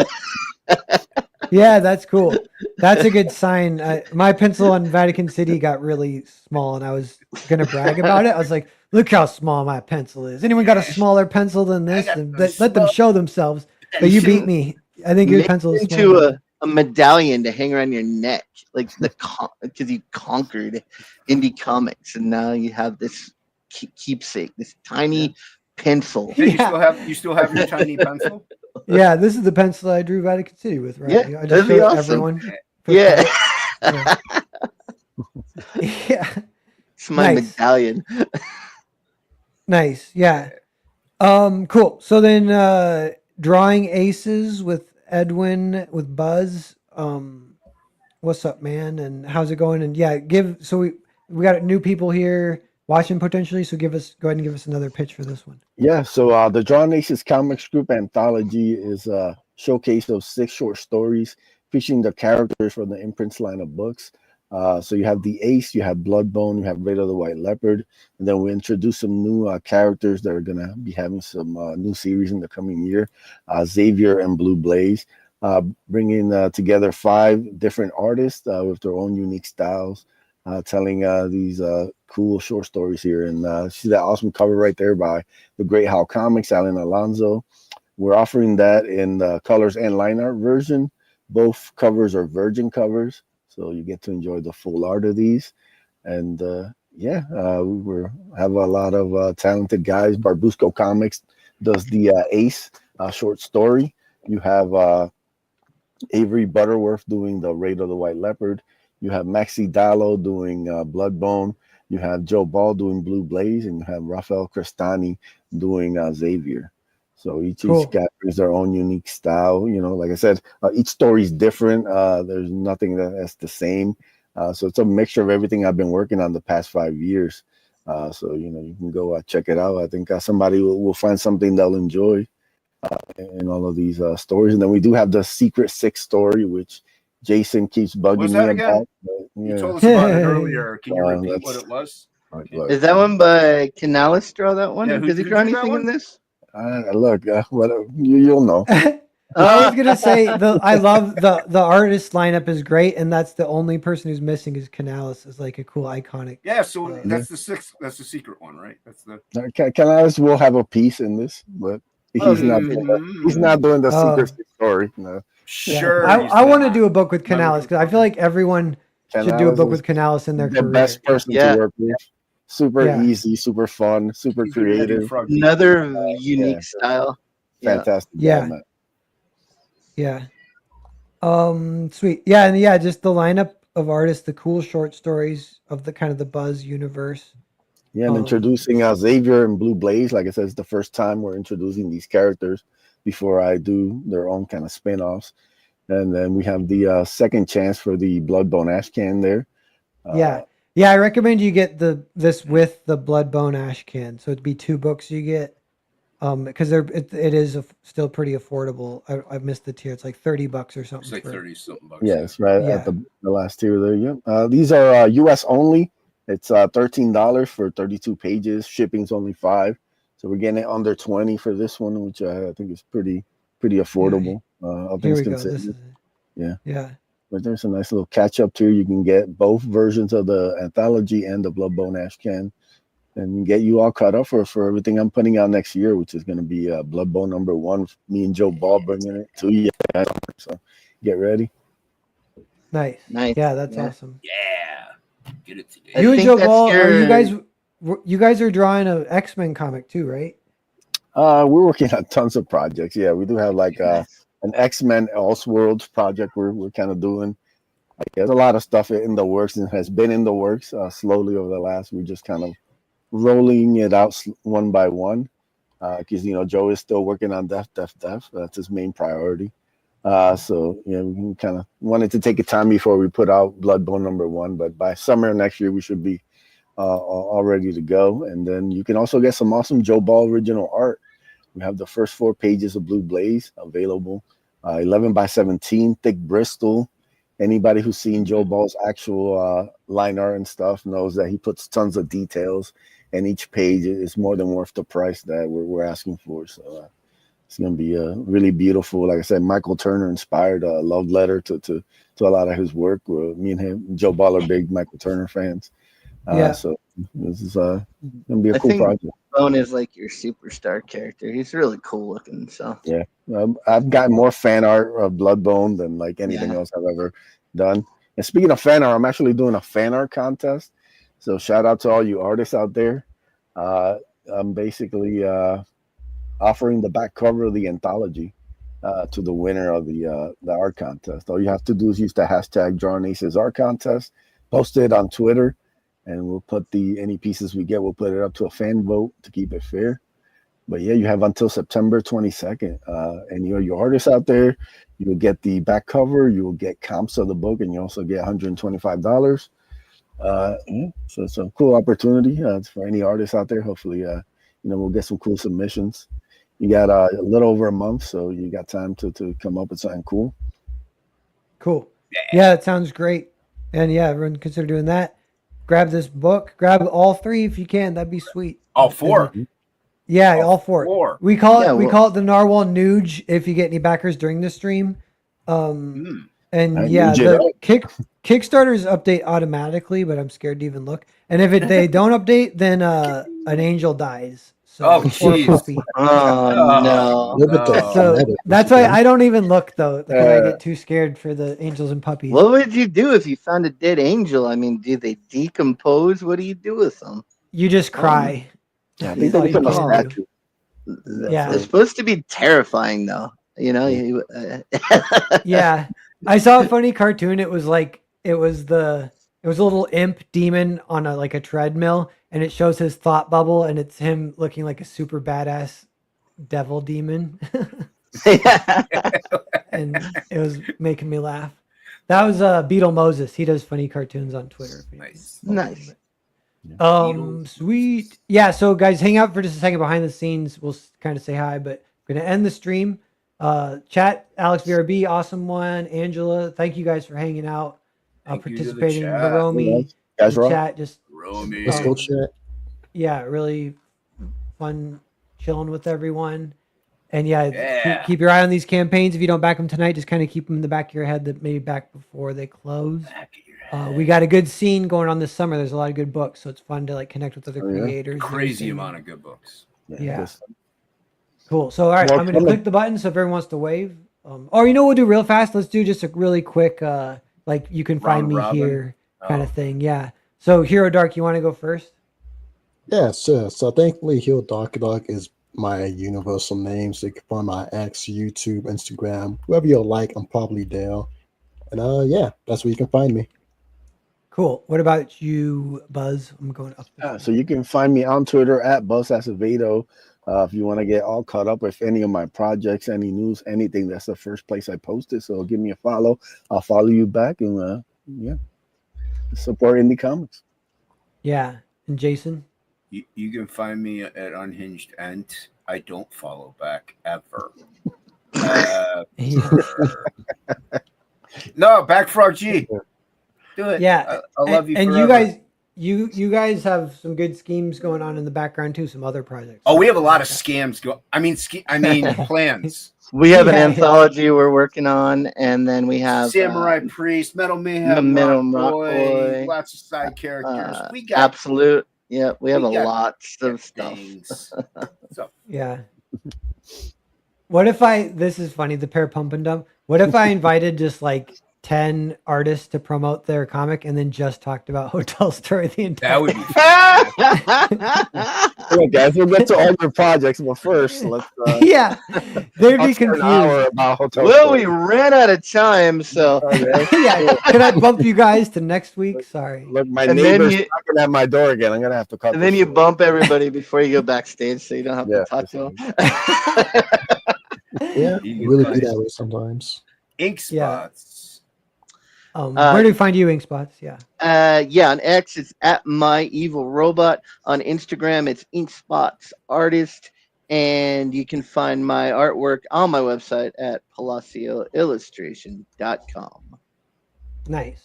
Yeah, that's cool. That's a good sign. My pencil in Vatican City got really small, and I was gonna brag about it. I was like, "Look how small my pencil is. Anyone got a smaller pencil than this? got And the let them small show themselves." But you beat me. I think your Make pencil it is into smaller. a medallion to hang around your neck, like because you conquered indie comics, and now you have this keepsake, this tiny pencil. Yeah, Yeah. you still have your tiny pencil? Yeah, this is the pencil I drew Vatican City with, right? Yeah, I just that'd be showed awesome. everyone. for Yeah, credit. Yeah. it's my Nice. medallion. Nice. Yeah. Cool. So then drawing aces with Edwin with Buzz. What's up, man? And how's it going? And yeah, we got new people here watching potentially. So go ahead and give us another pitch for this one. Yeah, so the Drawn Aces Comics Group Anthology is a showcase of 6 short stories featuring the characters from the imprints line of books. So you have the Ace, you have Bloodbone, you have Raid of the White Leopard, and then we introduce some new characters that are going to be having some new series in the coming year. Xavier and Blue Blaze, bringing together 5 different artists with their own unique styles, telling these cool short stories here. And see that awesome cover right there by the great Hal Comics, Alan Alonso. We're offering that in the colors and line art version. Both covers are virgin covers, so you get to enjoy the full art of these. And we have a lot of talented guys. Barbusco Comics does the Ace short story. You have Avery Butterworth doing the Raid of the White Leopard. You have Maxi Dallo doing Bloodbone. You have Joe Ball doing Blue Blaze, and you have Rafael Crestani doing Xavier. So each guy brings their own unique style. You know, like I said, each story is different. There's nothing that's the same. So it's a mixture of everything I've been working on the past 5 years. So, you know, you can go check it out. I think somebody will find something they'll enjoy in all of these stories. And then we do have the Secret 6 story, which Jason keeps bugging me about. You told us about it earlier. Can you repeat what it was? Is that one by Canales draw that one? Yeah, Does he draw anything in this? Look, you'll know. I was gonna say I love the artist lineup is great, and that's the only person who's missing is Canales is like a cool iconic. Yeah, so that's the 6th. That's the secret one, right? That's the Canales will have a piece in this, but he's not doing the Secret 6 story. No. Sure. Yeah. I want to do a book with Canales because I feel like everyone should do a book with Canales in their career. The best person to work with. Super easy, super fun, super creative. Another unique style. Fantastic. Yeah. Sweet. Yeah, and just the lineup of artists, the cool short stories of the kind of the Buzz universe. Yeah, and introducing Xavier and Blue Blaze. Like I said, it's the first time we're introducing these characters before I do their own kind of spin-offs. And then we have the second chance for the Bloodbone Ashcan there. Yeah, I recommend you get this with the Bloodbone Ashcan. So it'd be 2 books you get. Because it is still pretty affordable. I missed the tier. It's like $30 or something. It's like 30 something bucks. Yes, right at the last tier there. Yeah. These are US only. It's $13 for 32 pages. Shipping's only $5. So we're getting it under 20 for this one, which I think is pretty affordable. Here we go. This is it. Yeah. But there's a nice little catch up tier. You can get both versions of the Anthology and the Bloodbone Ashcan, and get you all caught up for everything I'm putting out next year, which is going to be Bloodbone #1. Me and Joe Ball bringing it to you guys. So get ready. Nice. Yeah, that's awesome. Yeah, get it today. You and Joe Ball, you guys are drawing an X-Men comic too, right? We're working on tons of projects. Yeah, we do have like an X-Men Elseworlds project we're kind of doing. There's a lot of stuff in the works and has been in the works slowly over the last. We're just kind of rolling it out one by one because Joe is still working on Death. That's his main priority. So we kind of wanted to take a time before we put out Bloodbone #1, but by summer next year we should be all ready to go. And then you can also get some awesome Joe Ball original art. We have the first 4 pages of Blue Blaze available, 11 by 17, thick Bristol. Anybody who's seen Joe Ball's actual line art and stuff knows that he puts tons of details, and each page is more than worth the price that we're asking for. So it's going to be really beautiful. Like I said, Michael Turner inspired a love letter to a lot of his work. Me and him, Joe Ball, are big Michael Turner fans. So this is going to be a cool project. Bone is like your superstar character. He's really cool looking. So yeah, I've gotten more fan art of Bloodbone than like anything else I've ever done. And speaking of fan art, I'm actually doing a fan art contest. So shout out to all you artists out there. I'm basically offering the back cover of the anthology to the winner of the art contest. All you have to do is use the hashtag Drawing Aces Art Contest, post it on Twitter, and we'll put any pieces we get, we'll put it up to a fan vote to keep it fair. But yeah, you have until September 22nd. And your artists out there, you will get the back cover, you will get comps of the book, and you also get $125. So it's a cool opportunity for any artists out there. Hopefully, we'll get some cool submissions. You got a little over a month, so you got time to come up with something cool. Cool. Yeah, it sounds great. And yeah, everyone consider doing that. Grab this book. Grab all 3 if you can. That'd be sweet. All 4. Yeah, all 4. We call it the Narwhal NOODGE if you get any backers during the stream. And the Kickstarters update automatically, but I'm scared to even look. And if they don't update, then an angel dies. So, jeez. Oh no. So that's why I don't even look though, because I get too scared for the angels and puppies. What would you do if you found a dead angel? I mean, do they decompose? What do you do with them? You just cry. I think they become a statue. Yeah, they're supposed to be terrifying, though. Yeah, I saw a funny cartoon. It was a little imp demon on a treadmill, and it shows his thought bubble, and it's him looking like a super badass devil demon. And it was making me laugh. That was Beetle Moses. He does funny cartoons on Twitter. Nice. Sweet. Yeah, so guys, hang out for just a second behind the scenes. We'll kind of say hi, but I'm gonna end the stream. Chat, Alex VRB, awesome one. Angela, thank you guys for hanging out, participating. Hiromi, chat, just let's go chat. Yeah, really fun chilling with everyone. And keep your eye on these campaigns. If you don't back them tonight, just kind of keep them in the back of your head that maybe back before they close. We got a good scene going on this summer. There's a lot of good books, so it's fun to connect with other creators. Crazy amount of good books. Yeah. Cool. So all right, I'm gonna click the button. So if everyone wants to wave, we'll do real fast. Let's do just a really quick, you can find me here kind of thing. Yeah. So Hero Dark, you want to go first? Yeah, sure. So thankfully, Hero Dark is my universal name. So you can find my X, YouTube, Instagram, whoever you like. I'm probably there. And that's where you can find me. Cool. What about you, Buzz? I'm going up. So you can find me on Twitter at BuzzAcevedo. If you want to get all caught up with any of my projects, any news, anything, that's the first place I post it. So give me a follow. I'll follow you back and support indie comics. Yeah. And Jason? You can find me at Unhinged Ent. I don't follow back ever. No, Back Frog G. Do it. Yeah. I love you. And forever. you guys have some good schemes going on in the background too. Some other projects. Oh, we have a lot of scams going. I mean plans. We have an anthology we're working on, and then we have Samurai Priest, Metal Mayhem, Rock Boy, lots of side characters. We got absolute. Yeah, we have lots of stuff. So. Yeah. What if this is funny, the pair pump and dump. What if I invited just 10 artists to promote their comic and then just talked about Hotel Story the entire time? That would be fun. Guys, we'll get to all your projects, but first let's they'd be confused about Hotel Story. We ran out of time, so can I bump you guys to next week? Sorry. Look, my neighbor's knocking at my door again. I'm gonna have to cut. And then you bump everybody before you go backstage, so you don't have to talk to them. Yeah, really be that way sometimes. Ink Spots. Where do we find you, Ink Spots? Yeah. On X it's at My Evil Robot. On Instagram it's Ink Spots Artist, and you can find my artwork on my website at PalacioIllustration.com. Nice.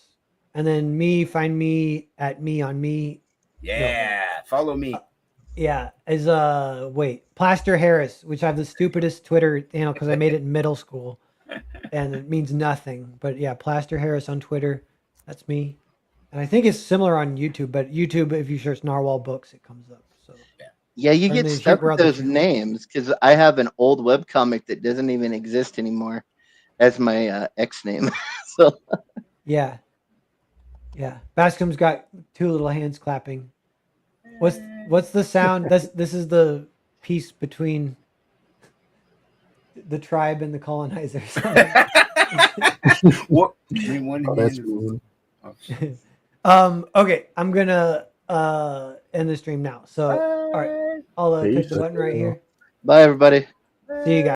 And then me, find me at me on me. Yeah, follow me. Yeah, is wait, Plaster Harris, which I have the stupidest Twitter handle because I made it in middle school, and it means nothing. But yeah, Plaster Harris on Twitter, that's me. And I think it's similar on YouTube, but YouTube, if you search Narwhal Books, it comes up. So Yeah, you And get they stuck share with other those channels. names because I have an old webcomic that doesn't even exist anymore as my X name. So yeah, Bascom's got two little hands clapping. What's the sound? This is the piece between the tribe and the colonizers. What? Between one Oh, hand that's is- cool. Okay, I'm gonna end the stream now. So all right, I'll click the Peace. button right here. bye, everybody. See you guys.